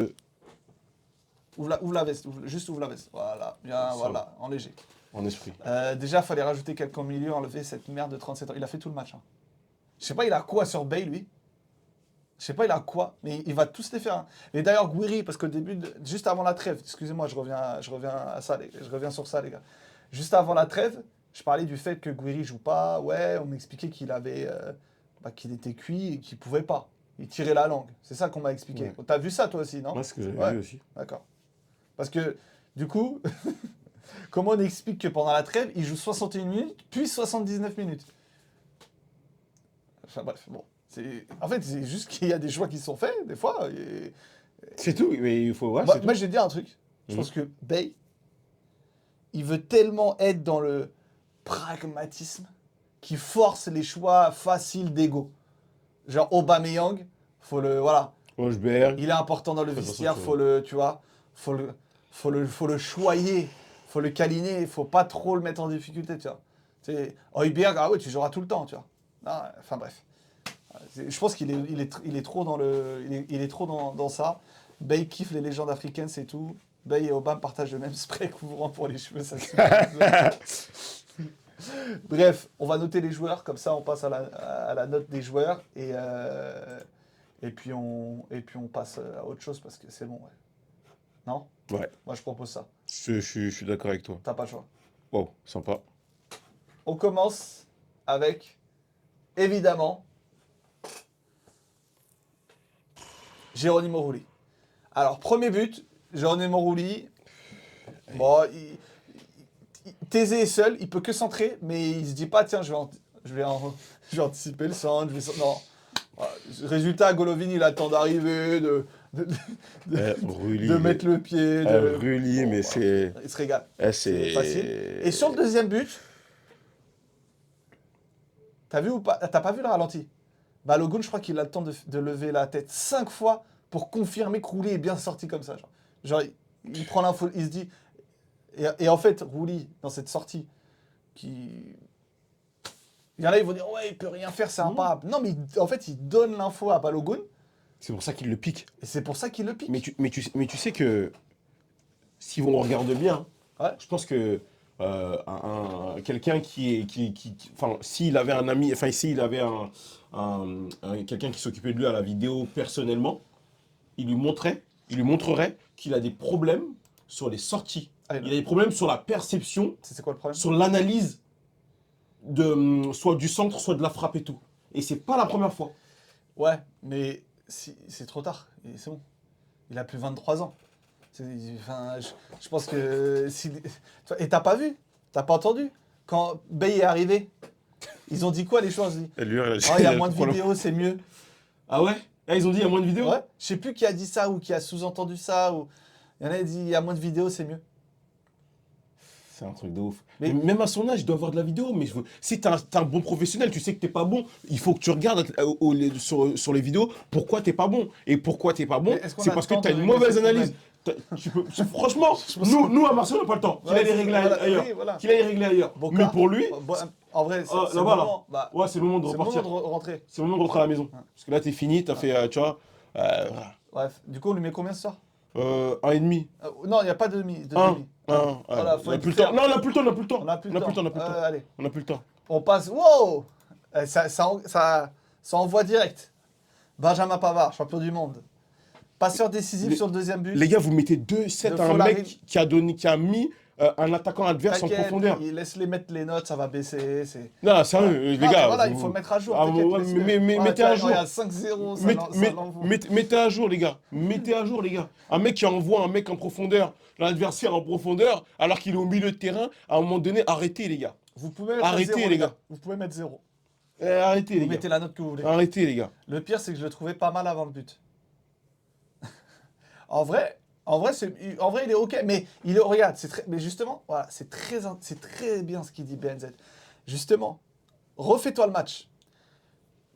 Ouvre la veste, juste ouvre la veste. Voilà, bien, Ça voilà, en léger. En esprit. Déjà, il fallait rajouter quelqu'un au milieu, enlever cette merde de 37 ans. Il a fait tout le match. Hein. Je sais pas, il a quoi sur Bay, lui? Je sais pas, il a quoi, mais il va tous les faire. Hein. Et d'ailleurs, Gouiri, parce qu'au début, juste avant la trêve, excusez-moi, je reviens à ça, je reviens sur ça, les gars. Juste avant la trêve, je parlais du fait que Gouiri joue pas. Ouais, on m'expliquait qu'il avait, qu'il était cuit et qu'il pouvait pas. Il tirait la langue. C'est ça qu'on m'a expliqué. Ouais. T'as vu ça, toi aussi, non? Moi, ce que j'avais Ouais. vu aussi. D'accord. Parce que, du coup, comment on explique que pendant la trêve, il joue 61 minutes, puis 79 minutes? Enfin bref, bon. En fait, c'est juste qu'il y a des choix qui sont faits, des fois. Et... C'est tout, mais il faut voir. Moi, je vais te dire un truc. Je pense que Bay, il veut tellement être dans le pragmatisme qu'il force les choix faciles d'ego. Genre Aubameyang, faut le... Voilà. Hochberg. Il est important dans le Très vestiaire, attention. faut le... Tu vois, faut le choyer, faut le câliner, faut pas trop le mettre en difficulté, tu vois. Højbjerg, ah ouais, tu joueras tout le temps, tu vois. Non, enfin bref. Je pense qu'il est trop dans il est trop dans ça. Bay kiffe les légendes africaines, c'est tout. Bay et Aubame partagent le même spray couvrant pour les cheveux, ça suffit. Bref, on va noter les joueurs, comme ça on passe à la note des joueurs et puis on passe à autre chose parce que c'est bon. Ouais. Non? Ouais. Moi je propose ça. Je suis d'accord avec toi. T'as pas le choix. Wow, sympa. On commence avec, évidemment, Geronimo Rulli. Alors, premier but, Geronimo Rulli. Bon, Thésée est seul, il peut que centrer, mais il se dit pas, tiens, je vais anticiper le centre. Non. Résultat, Golovin, il attend d'arriver, Rulli. de mettre le pied. Rulli, mais c'est. Il se régale. C'est Facile. Et sur le deuxième but, t'as vu ou pas? T'as pas vu le ralenti? Balogun, je crois qu'il a le temps de lever la tête 5 fois pour confirmer que Rulli est bien sorti comme ça. Genre il prend l'info, il se dit... Et en fait, Rulli, dans cette sortie, il y en a, ils vont dire, ouais, il peut rien faire, c'est imparable. Non, mais en fait, il donne l'info à Balogun, C'est pour ça qu'il le pique. et c'est pour ça qu'il le pique. Mais tu sais que si on regarde bien, Ouais. je pense que quelqu'un enfin, s'il avait un ami, enfin, s'il avait quelqu'un qui s'occupait de lui à la vidéo personnellement, il lui montrerait qu'il a des problèmes sur les sorties. Allez, Il a des problèmes sur la perception, c'est quoi le problème? sur l'analyse soit du centre, soit de la frappe et tout. Et c'est pas la première fois. Ouais, mais c'est trop tard, et c'est bon. Il a plus 23 ans. Je pense que... Et t'as pas vu? T'as pas entendu? Quand Bay est arrivé, ils ont dit quoi les choses? Il y a moins de vidéos, c'est mieux. Ah ouais? Ah, ils ont dit il y a moins de vidéos? Ouais. Je sais plus qui a dit ça ou qui a sous-entendu ça. Il y en a qui dit il y a moins de vidéos, c'est mieux. C'est un truc de ouf. Mais- Même à son âge, il doit avoir de la vidéo. Mais si t'es un bon professionnel, tu sais que t'es pas bon, il faut que tu regardes sur les vidéos pourquoi t'es pas bon. Et pourquoi t'es pas bon, Mais est-ce qu'on c'est a parce le que temps t'as de une régler mauvaise ce analyse. Franchement, nous à Marseille, on n'a pas le temps. Qu'il Ouais, aille les régler voilà, ailleurs. oui, voilà. Qu'il aille les régler ailleurs. Boca, Mais pour lui, en vrai, c'est là-bas, le là. moment, bah, ouais, c'est le moment de c'est le moment repartir. de rentrer. C'est le moment de rentrer à la maison. Parce que là, t'es fini, t'as fait, tu vois, voilà. Bref, du coup, on lui met combien ce soir? 1,5. Non, il n'y a pas de demi. Un. Voilà, faut On a être plus le clair. temps. Non, on n'a plus le temps, on n'a plus le temps. On n'a plus le temps. Allez, On n'a plus le temps. on passe. Wow! Ça envoie direct. Benjamin Pavard, champion du monde. Passeur décisif Les- sur le deuxième but. Les gars, vous mettez 2-7 De à un Folari. mec qui a mis un attaquant adverse en T'inquiète, profondeur. laisse-les mettre les notes, ça va baisser. Non, sérieux, les Non, mais gars. voilà, il faut le mettre à jour. Ah, t'inquiète, ouais, laisse-le. mais Ouais, mettez à il jour. y a 5-0, ça l'envoie. Mettez à jour, les gars. Mettez à jour, les gars. Un mec qui envoie un mec en profondeur, l'adversaire en profondeur, alors qu'il est au milieu de terrain, à un moment donné, arrêtez, les gars. Vous pouvez mettre Arrêtez, 0, les gars. Vous pouvez mettre 0. Arrêtez, Vous les mettez gars. la note que vous voulez. Arrêtez, les gars. Le pire, c'est que je le trouvais pas mal avant le but. En vrai, il est ok, mais regarde, mais justement, voilà, c'est très bien ce qu'il dit BNZ. Justement, refais-toi le match.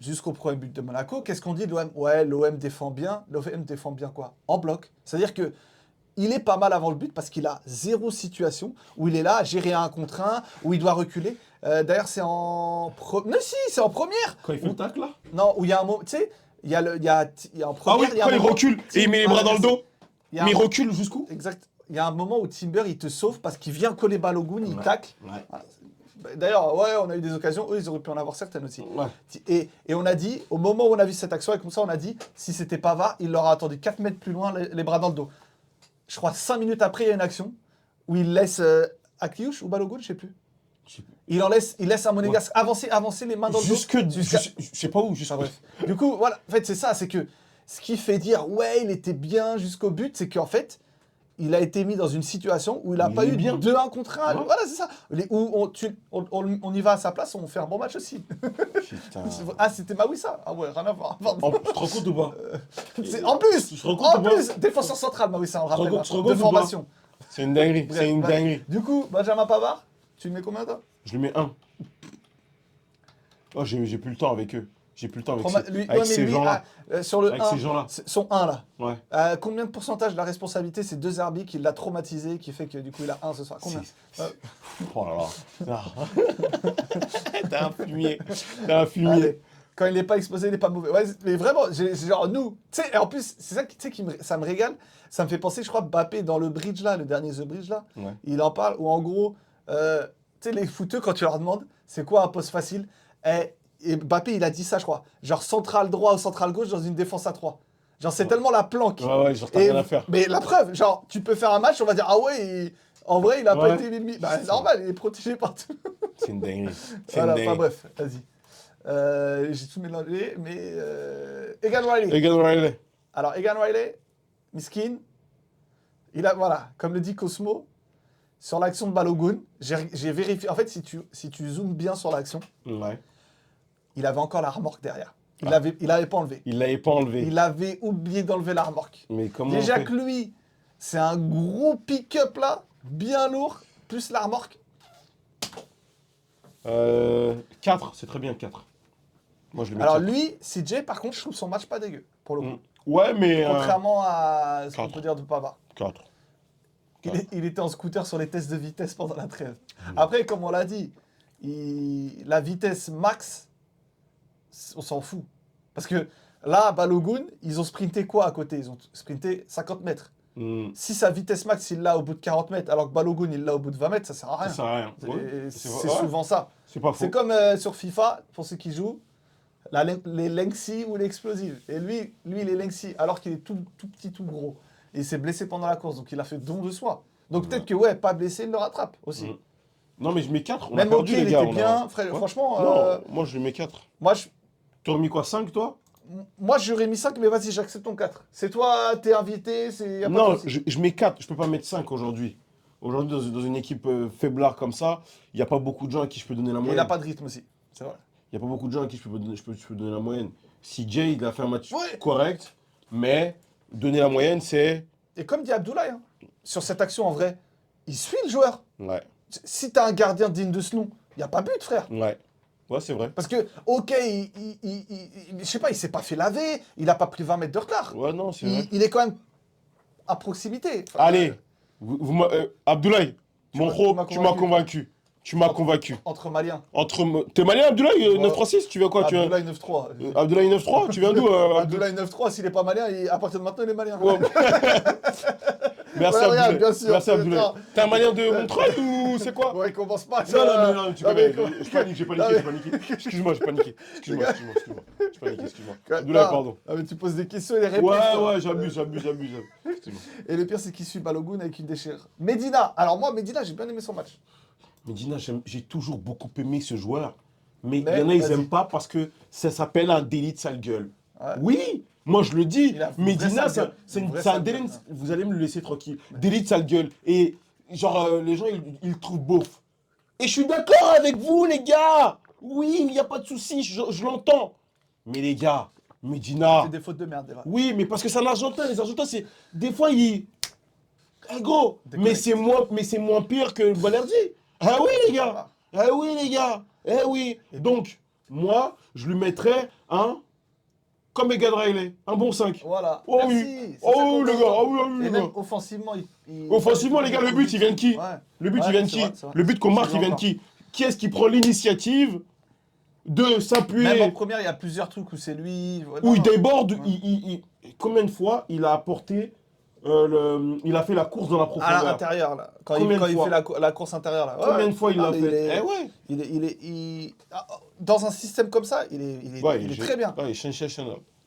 Jusqu'au premier but de Monaco, qu'est-ce qu'on dit de l'OM? Ouais, l'OM défend bien. L'OM défend bien quoi? En bloc. C'est-à-dire que il est pas mal avant le but parce qu'il a zéro situation où il est là à gérer un contre un, où il doit reculer. D'ailleurs, c'est en... Non, si, c'est en première. Quand il fait le tacle, là. Non, où il y a un moment, tu sais, il y a en Ah première, oui, il y a un quand il moment- recule et il met les bras dans le dos. Il y a Mais il un- recule jusqu'où? Exact. Il y a un moment où Timber, il te sauve parce qu'il vient coller Balogun, il Ouais. tacle. Ouais. D'ailleurs, ouais, on a eu des occasions, eux, ils auraient pu en avoir certaines aussi. Ouais. Et on a dit, au moment où on a vu cette action, et comme ça, on a dit, si c'était Pavard, il leur a attendu 4 mètres plus loin, les bras dans le dos. Je crois 5 minutes après, il y a une action où il laisse Akliouche ou Balogun, je sais plus. Je sais plus. Il laisse un Monégasque avancer les mains dans le dos. Je sais pas où, Enfin, bref. Du coup, voilà, en fait, c'est ça, c'est que ce qui fait dire, ouais, il était bien jusqu'au but, c'est qu'en fait, il a été mis dans une situation où il n'a Il pas est eu bien. de 1 contre 1. Ouais. Voilà, c'est ça. Où on y va à sa place, on fait un bon match aussi. Putain. Ah, c'était Mawissa. Ah ouais, rien à voir. Pardon. Tu te rends compte ou pas? En plus, Tu te rends compte ou pas? défenseur central, Mawissa, on te rends rappelle. compte- tu te rends De compte ou pas? formation. C'est une dinguerie. Bref, C'est une bref. dinguerie. Du coup, Benjamin Pavard, tu le mets combien toi? Je lui mets 1. Oh, j'ai plus le temps avec eux. J'ai plus le temps avec, Lui- avec ouais, mais ces lui, gens-là. sur le Avec 1, ces gens-là. son 1 là. Ouais. Combien de pourcentage de la responsabilité c'est 2 arbitres qui l'a traumatisé, qui fait que du coup il a 1 ce soir? Combien? Oh là là. T'es un fumier. T'es un fumier. Allez, quand il n'est pas exposé, il n'est pas mauvais. Ouais, mais vraiment, c'est genre nous. Tu sais, et en plus, c'est ça qui, tu sais, ça me régale. Ça me fait penser, je crois, Mbappé dans le bridge là, le dernier The Bridge là. Ouais. Il en parle, où en gros, tu sais, les footeux, quand tu leur demandes, c'est quoi un poste facile? Et Mbappé, il a dit ça, je crois. Genre central droit ou central gauche dans une défense à 3. Genre, c'est tellement la planque. Ouais, genre t'as Et- rien à faire. Mais la preuve, genre, tu peux faire un match, on va dire, ah ouais, en vrai, il a pas Ouais. été mis. Bah, c'est normal, il est protégé partout. C'est une dinguerie. C'est Voilà, une enfin dinguerie. bref, vas-y. J'ai tout mélangé, mais. Egan Riley. Egan Riley. Alors, Egan Riley, miskin, il a, voilà, comme le dit Cosmo, sur l'action de Balogun, j'ai vérifié. En fait, si tu zoomes bien sur l'action, Ouais. il avait encore la remorque derrière. Il Ah. l'avait pas enlevé. Il l'avait pas enlevé. Il avait oublié d'enlever la remorque. Mais comment Déjà on fait? que lui, c'est un gros pick-up là, bien lourd, plus la remorque. 4, c'est très bien 4. Moi je le mets Alors 4. lui, CJ, par contre, je trouve son match pas dégueu, pour le coup. Ouais, mais. Contrairement à ce qu'on quatre. peut dire de Pavard. 4. Il était en scooter sur les tests de vitesse pendant la trêve. Après, comme on l'a dit, la vitesse max, on s'en fout. Parce que là, Balogun, ils ont sprinté quoi à côté? Ils ont sprinté 50 mètres. Si sa vitesse max, il l'a au bout de 40 mètres, alors que Balogun, il l'a au bout de 20 mètres, ça sert à Ça rien. sert à rien. C'est Ouais, c'est ouais, souvent ça. c'est pas faux. C'est comme sur FIFA, pour ceux qui jouent, les Lengthy ou l'explosive. Et lui, il est Lengthy, alors qu'il est tout petit, tout gros. Et il s'est blessé pendant la course, donc il a fait don de soi. Donc peut-être que, ouais, pas blessé, il le rattrape aussi. Non, mais je mets 4. On a Même perdu, ok, les il gars. était bien. Franchement, Non, moi je lui mets 4. moi, Tu aurais mis quoi, 5 toi? j'aurais mis 5, mais vas-y, j'accepte ton 4. C'est toi, t'es invité, c'est... y a pas de Non, souci. je mets 4. Je peux pas mettre 5 aujourd'hui. Aujourd'hui, dans une équipe faiblard comme ça, il n'y a pas beaucoup de gens à qui je peux donner la Et moyenne. il n'a pas de rythme aussi, c'est vrai. Il n'y a pas beaucoup de gens à qui je peux donner la moyenne. CJ, il a fait un match Ouais. correct, mais donner la moyenne, c'est. Et comme dit Abdoulaye, hein, sur cette action, en vrai, il suit le joueur. Ouais. Si t'as un gardien digne de ce nom, il n'y a pas but, frère. Ouais. Ouais, c'est vrai. Parce que, ok, je sais pas, il s'est pas fait laver, il a pas pris 20 mètres de retard. Ouais, non, c'est vrai. Il est quand même à proximité. Enfin, Allez, Abdoulaye, Tu mon m'as- gros, tu m'as convaincu. Tu m'as convaincu. Entre Maliens. T'es malien, Abdoulaye, Ouais. 936, tu viens quoi? Tu viens... Abdoulaye 9-3. Abdoulaye 93, tu viens d'où Abdoulaye 9-3, s'il est pas malien, à partir de maintenant, il est malien. Ouais. Merci Ouais, regarde, Abdoulaye. bien sûr, Merci c'est Abdoulaye. ça. T'es un malien de Montreuil ou c'est quoi? Ouais, il commence pas. Non, non, non, tu connais. mais- Je panique, j'ai paniqué. Excuse-moi, j'ai paniqué. Excuse-moi. J'ai paniqué, excuse-moi. Non, Abdoulaye, pardon. mais tu poses des questions et les réponses. Ouais, toi. ouais, j'abuse. Excuse-moi. Et le pire, c'est qu'il suit Balogun avec une déchirure. Medina. Alors, moi, Medina, j'ai bien aimé son match. Medina, j'ai toujours beaucoup aimé ce joueur. Mais il Mais, y en a, ils vas-y. n'aiment pas parce que ça s'appelle un délit de sale gueule. Ouais. Oui, moi je le dis. Il a une Medina, vraie sale gueule. c'est Une vraie c'est un sale délit. gueule, Vous allez me le laisser tranquille. Délit de sale gueule. Et genre, les gens, ils le trouvent beauf. Et je suis d'accord avec vous, les gars. Oui, il n'y a pas de souci, je l'entends. Mais les gars, Medina. C'est des fautes de merde, déjà. Oui, mais parce que c'est un Argentin. Les Argentins, c'est. Des fois, ils. Eh gros, mais c'est moins pire que Balerdi. Ah oui, les gars. Ah oui, les gars. Eh oui. Donc, moi, je lui mettrais un. Comme Egan Riley, un bon 5. Voilà. Oh Merci. oui. C'est ça Oh qu'on oui, les veut gars. entendre. Ah oui, ah oui, Et les même gars. offensivement, Offensivement, les gars, le but, il vient de qui? Ouais. Le but, Ouais, il vient de c'est qui? vrai, c'est vrai. Le but qu'on marque, C'est il vient de encore. qui? Qui est-ce qui prend l'initiative de Même en s'appuyer? première, il y a plusieurs trucs où c'est lui. Ouais, Où non, il non. déborde, Ouais. combien de fois il a apporté, il a fait la course dans la À profondeur? l'intérieur, là. Quand Combien de il fois? fait la course intérieure, là. Combien Ouais. de fois il Non, l'a mais fait? Eh ouais. Dans un système comme ça, il est très bien. Ouais, Shen.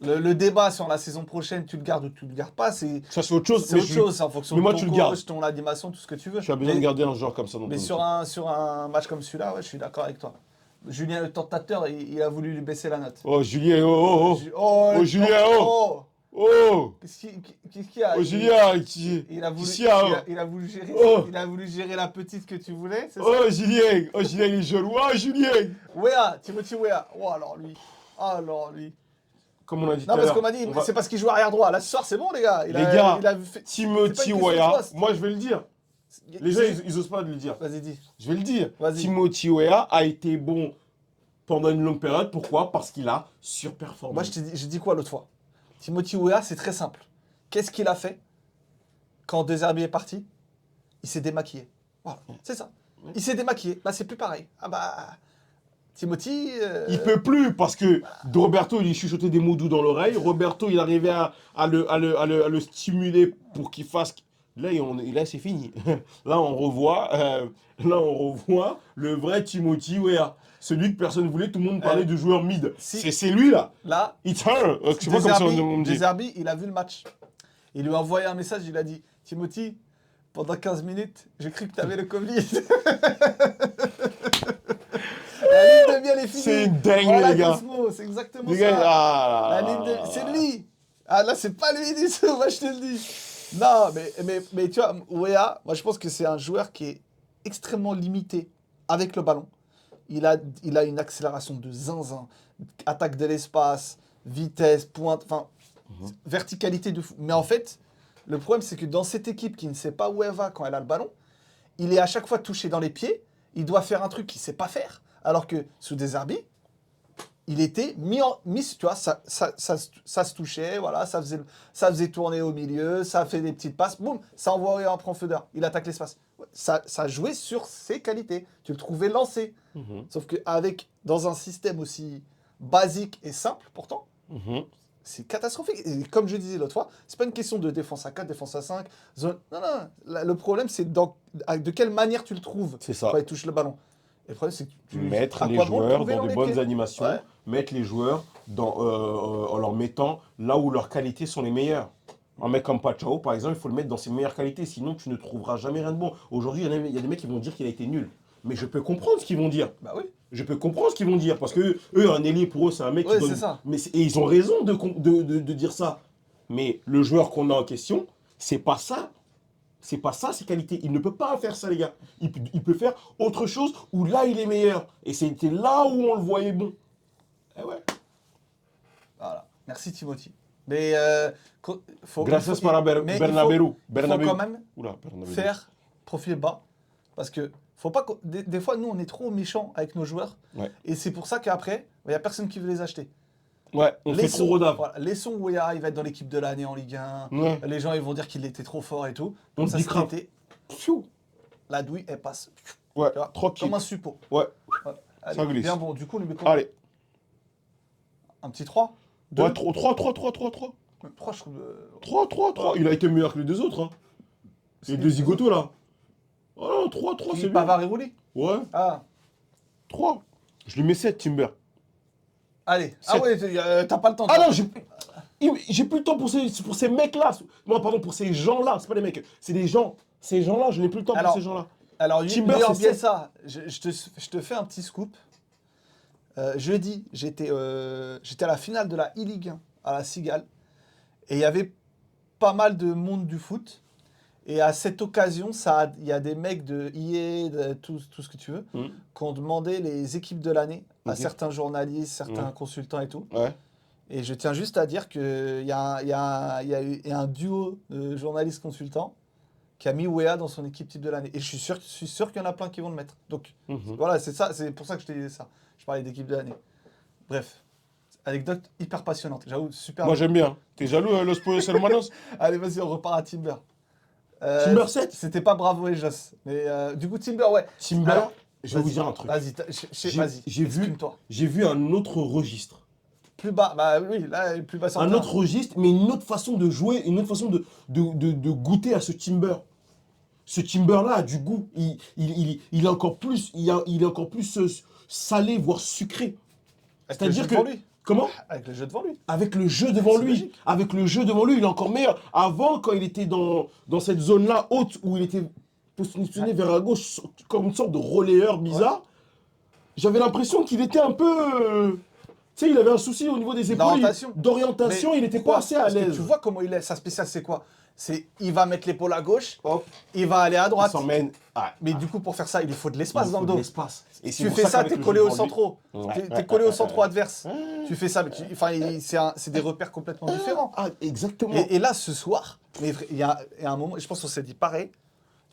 Le débat sur la saison prochaine, tu le gardes ou tu le gardes pas, c'est Ça, c'est autre chose. c'est mais autre chose. C'est en fonction mais de moi, ton tu le coach, gardes. ton animation, tout ce que tu veux. Tu as besoin de Mais- garder un joueur comme ça dans Mais ton sur équipe. sur un match comme celui-là, ouais, je suis d'accord avec toi. Julien le tentateur, il a voulu lui baisser la note. Oh, Julien, oh. Oh, Julien, oh. Oh. Qu'est-ce qu'il y a? Oh, Julien, qui... Il a voulu, Qu'est-ce qu'il y a, oh. il a voulu gérer, Oh. il a voulu gérer la petite que tu voulais, c'est ça? Oh, Julien, il est jeune. Oh, Julien. Wea, Timothy Wea. Oh, alors lui. Comme on a dit tout Non, à parce l'heure. qu'on m'a dit, on va- c'est parce qu'il joue arrière droit. Là, ce soir, c'est bon, les gars. Les gars, il a fait... Timothy c'est pas une question de Weah, poste. moi je vais le dire. Les gens, ils osent pas de le dire. Vas-y, dis. Je vais le dire. Vas-y. Timothy Weah a été bon pendant une longue période. Pourquoi? Parce qu'il a surperformé. Moi, j'ai dit quoi l'autre fois? Timothy Weah, c'est très simple. Qu'est-ce qu'il a fait quand De Zerbi est parti? Il s'est démaquillé. Voilà, c'est ça. Il s'est démaquillé. Bah, c'est plus pareil. Ah bah, Timothy... Il peut plus parce que Roberto, il lui chuchotait des mots doux dans l'oreille. Roberto, il arrivait à le stimuler pour qu'il fasse... Là, c'est fini. Là, on revoit le vrai Timothy Weah. Celui que personne ne voulait, tout le monde parlait du joueur mid. Si- C'est lui, là. Là, It's her. Je sais pas comment ça on De dit. Zerbi, il a vu le match. Il lui a envoyé un message, il a dit « Timothy, pendant 15 minutes, j'ai cru que tu avais le Covid. » La ligne de miel est finie. C'est une dingue, Voilà, les gars. Cosmo, c'est exactement Les ça. gars, La ligne de... C'est lui. Ah là, c'est pas lui du tout, moi je te le dis. Non, mais tu vois, Wea, moi je pense que c'est un joueur qui est extrêmement limité avec le ballon. Il a une accélération de zinzin, attaque de l'espace, vitesse, pointe, enfin, verticalité de fou. Mais en fait, le problème c'est que dans cette équipe qui ne sait pas où elle va quand elle a le ballon, il est à chaque fois touché dans les pieds, il doit faire un truc qu'il ne sait pas faire, alors que sous des Zerbi, il était mis, tu vois, ça se touchait, voilà, ça faisait tourner au milieu, ça fait des petites passes, boum, ça envoie un profondeur, il attaque l'espace. Ça jouait sur ses qualités, tu le trouvais lancé. Sauf qu'avec, dans un système aussi basique et simple, pourtant, c'est catastrophique. Et comme je disais l'autre fois, c'est pas une question de défense à 4, défense à 5, zone... Non, le problème, c'est de quelle manière tu le trouves C'est ça. quand il touche le ballon. Et le problème, c'est que Mettre à les quoi bon le joueurs trouver dans de les bonnes pieds? animations, Ouais. mettre les joueurs en leur mettant là où leurs qualités sont les meilleures. Un mec comme Pachao, par exemple, il faut le mettre dans ses meilleures qualités, sinon tu ne trouveras jamais rien de bon. Aujourd'hui, il y a des mecs qui vont dire qu'il a été nul. Mais je peux comprendre ce qu'ils vont dire. Bah oui. Je peux comprendre ce qu'ils vont dire. Parce que eux, un ailier, pour eux, c'est un mec Ouais, qui donne... c'est ça. Et ils ont raison de dire ça. Mais le joueur qu'on a en question, c'est pas ça. C'est pas ça, ses qualités. Il ne peut pas faire ça, les gars. Il peut faire autre chose où là, il est meilleur. Et c'était là où on le voyait bon. Eh ouais. Voilà. Merci Timothy. Mais Gracias mais para Bernabéu. il faut quand même Oula, Bernabéu. faire profil bas parce que Faut pas des fois, nous, on est trop méchants avec nos joueurs. Ouais. Et c'est pour ça qu'après, il n'y a personne qui veut les acheter. Ouais, on fait trop rodave. Voilà, laissons Weah, il va être dans l'équipe de l'année en Ligue 1. Ouais. Les gens, ils vont dire qu'il était trop fort et tout. On Comme se ça, dit cet grave. été, Pfiou. la douille, elle passe. Ouais, Tu vois, tranquille. comme un suppôt. Ouais, Ouais. Allez, ça glisse. bien bon. Du coup, on lui met quoi? allez. Un petit 3? 2? Ouais, 3. 3, je trouve. 3. Il a été meilleur que les deux autres. Hein. Les deux zigotos là. Oh non, 3, c'est lui. Pavard et Rouli? Ouais, Ah, 3. Je lui mets 7, Timber. allez. Ah Sept. ouais, t'as pas le temps. Ah toi. non, j'ai plus le temps pour ces mecs-là. Non, pardon, pour ces gens-là. C'est pas des mecs. C'est des gens. Ces gens-là, je n'ai plus le temps Alors, pour ces gens-là. Alors, Timber, Lior c'est Bielsa, je te fais un petit scoop. Jeudi, j'étais à la finale de la e-Ligue 1 à la Cigale. Et il y avait pas mal de monde du foot. Et à cette occasion, il y a des mecs de EA, de tout ce que tu veux, Mm. qui ont demandé les équipes de l'année à Ok. certains journalistes, certains Ouais. consultants et tout. Ouais. Et je tiens juste à dire qu'il y a un duo de journalistes-consultants qui a mis Weah dans son équipe type de l'année. Et je suis sûr qu'il y en a plein qui vont le mettre. Donc Mhm. voilà, c'est pour ça que je t'ai dit ça. Je parlais d'équipe de l'année. Bref, anecdote hyper passionnante. J'avoue, super. Moi, j'aime bien. T'es jaloux, Los Pollos Hermanos? Allez, vas-y, on repart à Timber. Timber 7. C'était pas Bravo et Joss. Mais du coup, Timber, ouais. Timber, Alors, je vais vous vas-y, dire un truc. Vas-y, vas-y. J'ai vu, exprime-toi. j'ai vu un autre registre. Plus bas, bah oui, là, plus bas sur le Un terrain. autre registre, mais une autre façon de jouer, une autre façon de goûter à ce Timber. Ce Timber-là a du goût. Il est encore plus, il est encore plus salé, voire sucré. Avec le jeu C'est-à-dire devant que... lui. Comment? Avec le jeu devant lui. Avec le jeu devant C'est lui. logique. Avec le jeu devant lui, il est encore meilleur. Avant, quand il était dans cette zone-là haute, où il était positionné vers la gauche, comme une sorte de relayeur bizarre, j'avais l'impression qu'il était un peu... tu sais, il avait un souci au niveau des épaules. D'orientation. D'orientation, Mais il n'était pourquoi? pas assez à Parce que l'aise. tu vois comment il est. Sa spéciale, c'est quoi? C'est il va mettre l'épaule à gauche, Hop, il va aller à il droite. s'emmène. Mais du coup, pour faire ça, il lui faut de l'espace dans le dos. L'espace. Et Si tu fais ça, t'es collé au centraux. T'es collé au centraux adverse. Tu fais ça, mais c'est des repères complètement différents. Ah, exactement. Et là, ce soir, il y a un moment, je pense qu'on s'est dit pareil,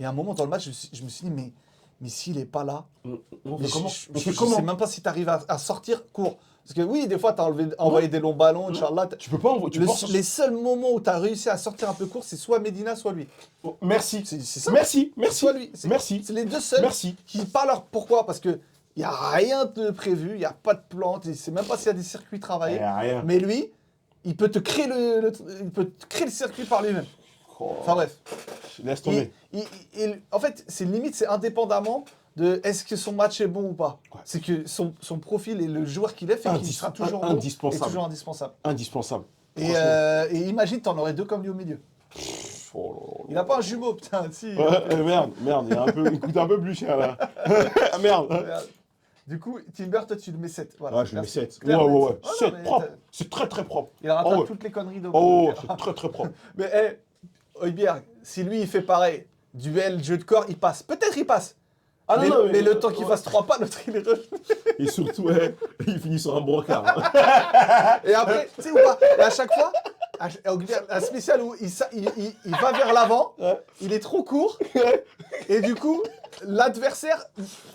il y a un moment dans le match, je me suis dit, mais s'il n'est pas là, On mais fait comment? je On fait ne comment? sais même pas si tu arrives à sortir court. Parce que oui, des fois, tu as envoyé des longs ballons, Inch'Allah. Tu peux pas envoyer. Les seuls moments où tu as réussi à sortir un peu court, c'est soit Medina, soit lui. Merci. C'est ça. Merci. Soit lui. Merci. C'est les deux seuls Merci. qui parlent. Alors, pourquoi? Parce que il n'y a rien de prévu, il n'y a pas de plan, tu ne sais même pas s'il y a des circuits travaillés. Rien. Mais lui, il peut te créer il peut te créer le circuit par lui-même. Enfin bref. Laisse tomber. En fait, c'est limite, c'est indépendamment de est-ce que son match est bon ou pas. Ouais. C'est que son profil et le joueur qu'il est fait qu'il sera toujours bon indispensable. et toujours indispensable. Indispensable. Et imagine, t'en aurais deux comme lui au milieu. Oh Il n'a pas un jumeau, putain. Si. là là. Ouais, merde. Il coûte un peu plus cher là. Merde. Regarde. Du coup, Timber, toi, tu le mets 7. Voilà. Ouais, je le mets Merci. 7. Clair, Ouais. Ah non, 7 mais propre. t'as- C'est très très propre. Il a rattrapé Oh, ouais. toutes les conneries de Oh, c'est très très propre. Mais, Højbjerg, si lui, il fait pareil, duel, jeu de corps, il passe. Peut-être il passe. Ah mais, non, non, mais le temps qu'il ouais. fasse 3 pas, l'autre, il est revenu. Et surtout, il finit sur un brocard. Et après, tu sais ou pas, et à chaque fois, un spécial où il va vers l'avant, il est trop court, et du coup, l'adversaire,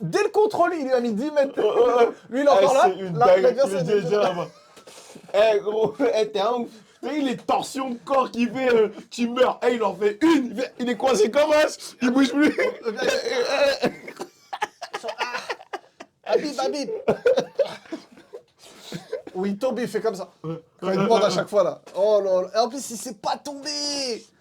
dès le contrôle, il lui a mis 10 mètres. Lui, il est encore là, C'est une dingue. l'adversaire, Je le dis déjà là-bas. Gros, t'es un ouf. Tu sais, les torsions de corps qu'il fait, Timber, il en fait une. Il est coincé comme as. Il bouge plus. Habib. Où il tombe, il fait comme ça. Quand il demande à chaque fois, là. Oh là là. Et en plus, il s'est pas tombé.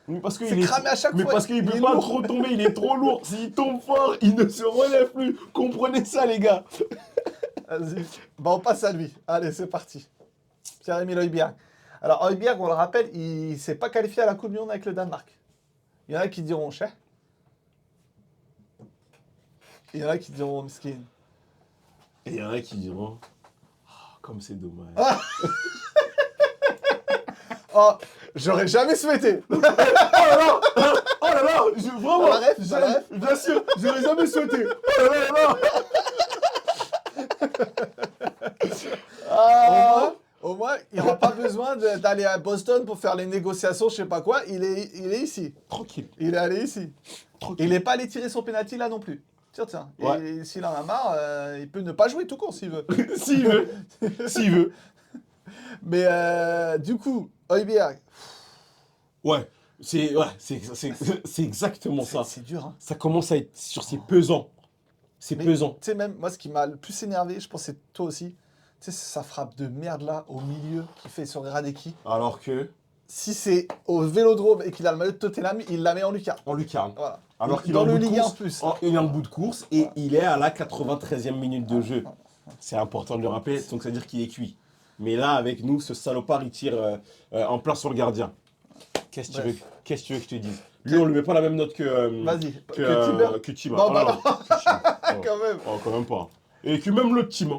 Mais parce C'est cramé à chaque mais fois. parce qu'il Il peut est pas lourd. trop tomber, il est trop lourd. S'il tombe fort, il ne se relève plus. Comprenez ça, les gars. Vas-y. Bah, on passe à lui. Allez, c'est parti. Pierre-Emile Højbjerg. Alors, Højbjerg, on le rappelle, il ne s'est pas qualifié à la Coupe du Monde avec le Danemark. Il y en a qui diront cher. Il y en a qui diront miskin. Et il y en a qui diront, comme c'est dommage. Oh, j'aurais jamais souhaité. Oh là là, vraiment, T'as la ref, t'as la ref bien sûr, j'aurais jamais souhaité. Oh là là. Au moins, il n'aura pas besoin d'aller à Boston pour faire les négociations, je sais pas quoi. Il est ici. Tranquille. Il est allé ici. Tranquille. Il n'est pas allé tirer son penalty là non plus. Tiens. Ouais. Et s'il en a marre, il peut ne pas jouer tout court s'il veut. S'il veut. S'il veut. Mais du coup, Højbjerg, Ouais. C'est exactement ça. c'est dur. Hein. Ça commence à être sur ses pesants. C'est Mais, pesant. Tu sais, même moi, ce qui m'a le plus énervé, je pense que c'est toi aussi, tu sais, c'est sa frappe de merde là, au milieu, qu'il fait sur Radeki. Alors que, Si c'est au Vélodrome et qu'il a le maillot de Tottenham, il la met en lucarne. en lucarne. Voilà. Alors qu'il est Dans en le bout de Ligue 1 course, en plus. il est en bout de course et Voilà. il est à la 93e minute de jeu. C'est important de le rappeler, donc ça veut dire qu'il est cuit. Mais là, avec nous, ce salopard, il tire en plein sur le gardien. Qu'est-ce que tu veux, Bref. qu'est-ce que tu veux que je te dise? Lui, on lui met pas la même note que Vas-y, que Timber. que Tima. Non, bah Ah, non. que Tima. Oh. Quand même. Oh, quand même pas. Et que même l'autre Tima.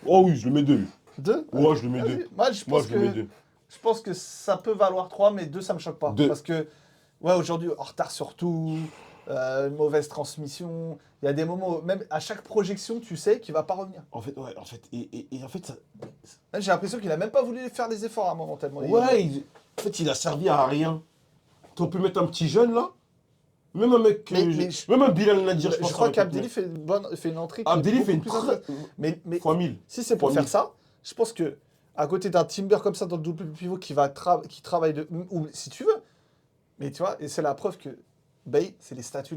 Oh oui, je le mets 2. Deux. Ouais, je le mets Vas-y. 2. Moi, je Moi, pense je le mets que 2. je pense que ça peut valoir 3, mais 2, ça me choque pas. Deux. Parce que, ouais, aujourd'hui, en retard sur tout, mauvaise transmission. Il y a des moments, où, même à chaque projection, tu sais qu'il va pas revenir. En fait, ouais, et en fait, ça, Là, j'ai l'impression qu'il a même pas voulu faire les efforts à un moment tellement. ouais, en fait, il a servi à rien. On peut mettre un petit jeune là, même un mec, même un Bilal Nadir, Je crois qu'Abdelli fait une entrée. qui est Abdelli fait une beaucoup plus intéressante. Mais fois 1000. si c'est pour fois faire 1000. ça, je pense que à côté d'un Timber comme ça dans le double pivot qui travaille ou si tu veux, mais tu vois, et c'est la preuve que Bay, c'est les statuts.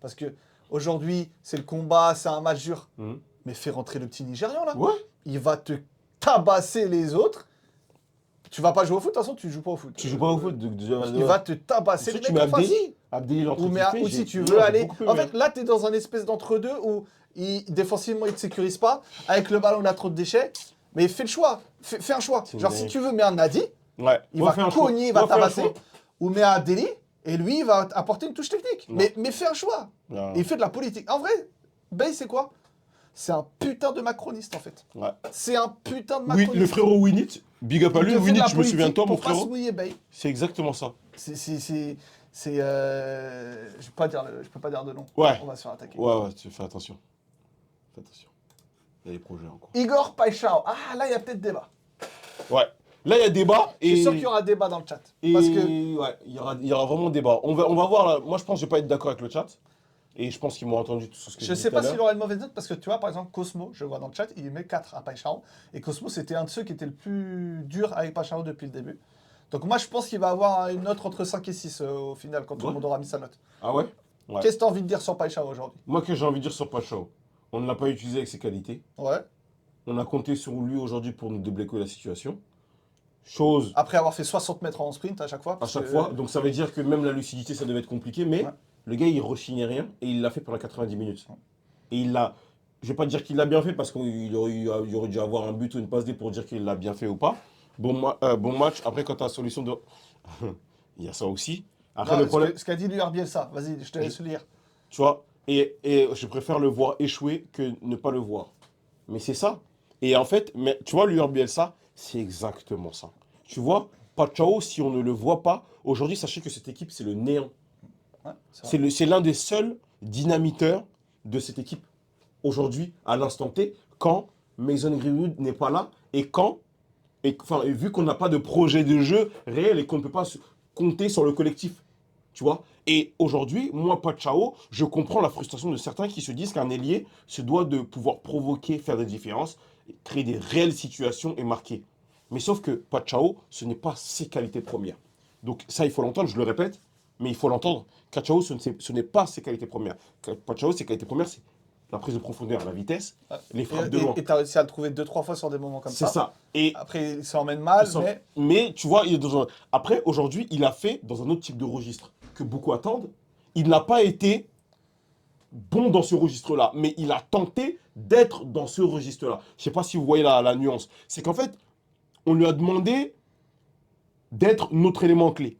Parce que aujourd'hui, c'est le combat, c'est un match dur. Mhm. Mais fais rentrer le petit Nigérian là. Ouais, Il va te tabasser les autres. Tu vas pas jouer au foot, de toute façon, tu joues pas au foot. tu joues pas au foot. Il va te tabasser Si les tu mecs mets en face. Abdelli, Abdelli l'entrée Ou, qu'il fait, ou si tu j'ai veux aller. beaucoup aimé. En fait, là, tu es dans un espèce d'entre-deux où défensivement, il ne te sécurise pas. Avec le ballon, il a trop de déchets. Mais fais le choix. Fais un choix. C'est Genre, vrai. si tu veux, mets un Nadi, ouais, il on va fait un choix. cogner, il On va fait un tabasser. choix. Ou mets un Deli, et lui, il va apporter une touche technique. Non. Mais fais un choix. Non. Et il fait de la politique. En vrai, Bay, c'est quoi? C'est un putain de macroniste, en fait. Ouais. C'est un putain de Oui, macroniste. le frérot Winit, big up à Il lui. te fait de Winit, la je me souviens de toi, mon politique pour pas se frérot. mouiller, Bay. C'est exactement ça. Je peux pas dire de nom. Ouais. On va se faire attaquer. Ouais, tu fais attention. Fais attention. Il y a des projets encore. Igor Paixão. Ah, là, il y a peut-être débat. Ouais. Là, il y a débat. Je suis Et... sûr qu'il y aura débat dans le chat. Et Parce que ouais, il y aura vraiment débat. On va voir là. Moi, je pense que je vais pas être d'accord avec le chat. Et je pense qu'ils m'ont entendu tout ce que je j'ai sais dit tout à pas s'il l'heure. aura une mauvaise note, parce que tu vois, par exemple, Cosmo, je le vois dans le chat, il met 4 à Paixão. Et Cosmo, c'était un de ceux qui était le plus dur avec Paixão depuis le début. Donc moi, je pense qu'il va avoir une note entre 5 et 6 au final, quand tout le Ouais. monde aura mis sa note. Ah ouais, ouais. Qu'est-ce que tu as envie de dire sur Paixão aujourd'hui? Moi, que j'ai envie de dire sur Pachao, on ne l'a pas utilisé avec ses qualités. Ouais. On a compté sur lui aujourd'hui pour nous débloquer la situation. Chose Après avoir fait 60 mètres en sprint à chaque fois. à parce chaque que- fois. Donc ça veut dire que même la lucidité, ça devait être compliqué. Mais Ouais. le gars, il rechignait rien et il l'a fait pendant 90 minutes. Et il l'a. Je vais pas dire qu'il l'a bien fait parce qu'il aurait dû avoir un but ou une passe D pour dire qu'il l'a bien fait ou pas. Bon match. Après, quand tu as solution de. Il y a ça aussi. Après, Non, le problème. ce qu'a dit lui Bielsa, vas-y, je te laisse lire. Tu vois, et je préfère le voir échouer que ne pas le voir. Mais c'est ça. Et en fait, mais, tu vois, l'UR Bielsa, c'est exactement ça. Tu vois, Pachao, si on ne le voit pas, aujourd'hui, sachez que cette équipe, c'est le néant. Ouais, c'est vrai. C'est l'un des seuls dynamiteurs de cette équipe. Aujourd'hui, à l'instant T, quand Mason Greenwood n'est pas là, et vu qu'on n'a pas de projet de jeu réel et qu'on ne peut pas compter sur le collectif. Tu vois. Et aujourd'hui, moi, Pachao, je comprends la frustration de certains qui se disent qu'un ailier se doit de pouvoir provoquer, faire des différences, créer des réelles situations et marquer. Mais sauf que Pachao, ce n'est pas ses qualités premières. Donc ça, il faut l'entendre, je le répète, mais il faut l'entendre. Pachao, ce n'est pas ses qualités premières. Pachao, ses qualités premières, c'est la prise de profondeur, la vitesse, les frappes de loin. Et tu as réussi à le trouver 2-3 fois sur des moments comme C'est ça. ça. Et Après, il s'emmène mal, mais mais tu vois, il est dans un... Après, aujourd'hui, il a fait dans un autre type de registre que beaucoup attendent. Il n'a pas été bon dans ce registre-là, mais il a tenté d'être dans ce registre-là. Je ne sais pas si vous voyez la nuance. C'est qu'en fait, on lui a demandé d'être notre élément clé.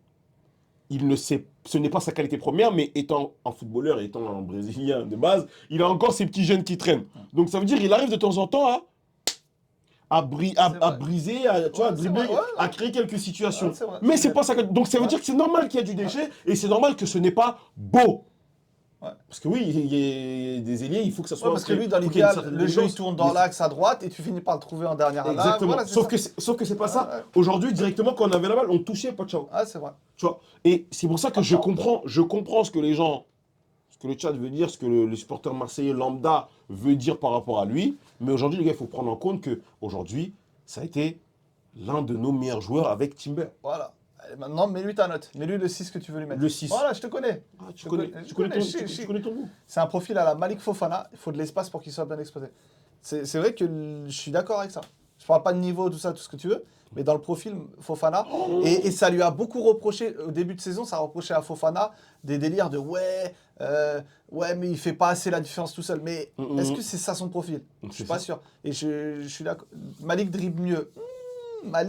Il ne sait, ce n'est pas sa qualité première, mais étant un footballeur, étant un Brésilien de base, il a encore ces petits jeunes qui traînent. Donc ça veut dire qu'il arrive de temps en temps à briser, tu vois, à c'est dribbler, vrai, ouais. à créer quelques situations. Ouais, c'est vrai. Mais c'est pas ça. Donc ça veut dire que c'est normal qu'il y a du déchet et c'est normal que ce n'est pas beau. Ouais. Parce que oui, il y a des ailiers, il faut que ça soit. Ouais, parce que lui, dans faut qu'il y ait une l'idéal, certaine le jeu, il élégance. tourne dans l'axe à droite et tu finis par le trouver en dernière à l'axe. Exactement. Voilà, c'est sauf que c'est pas ça. Ouais. Aujourd'hui, directement, quand on avait la balle, on touchait Pachao. Ah, c'est vrai. Tu vois. Et c'est pour ça que je comprends ce que les gens ce que le chat veut dire, ce que le supporter marseillais lambda veut dire par rapport à lui. Mais aujourd'hui, les gars, il faut prendre en compte qu'aujourd'hui, ça a été l'un de nos meilleurs joueurs avec Timber. Voilà. Allez, maintenant, mets-lui ta note. Mets-lui le 6 que tu veux lui mettre. Le 6. Voilà, je te connais. Ah, tu Je connais, connais- tu je connais connais, ton, je- tu connais ton goût. C'est un profil à la Malik Fofana. Il faut de l'espace pour qu'il soit bien exposé. C'est vrai que je suis d'accord avec ça. Je parle pas de niveau, tout ça, tout ce que tu veux. Mais dans le profil Fofana, et ça lui a beaucoup reproché, au début de saison, ça reprochait à Fofana des délires de ouais, mais il fait pas assez la différence tout seul. Mais est-ce que c'est ça son profil? Je suis pas sûr. Et je suis d'accord. Malik dribble mieux.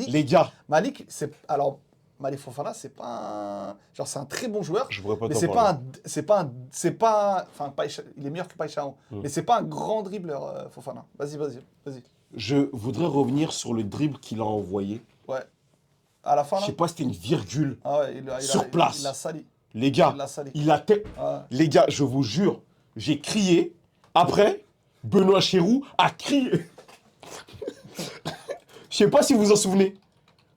Les gars, Malik, c'est. Alors, Malik Fofana, c'est pas un. Genre, c'est un très bon joueur. je pourrais pas Mais t'en c'est parler. pas un. C'est pas. Enfin, il est meilleur que Païchaon. Mais c'est pas un grand dribbleur, Fofana. Vas-y. Je voudrais revenir sur le dribble qu'il a envoyé. Ouais. À la fin, Je là. sais pas si c'était une virgule. Ah ouais, Sur place. Il a sali. Les gars, Il l'a sali. il a Ouais. Les gars, je vous jure, j'ai crié. Après, Benoît Chéroux a crié. Je sais pas si vous vous en souvenez.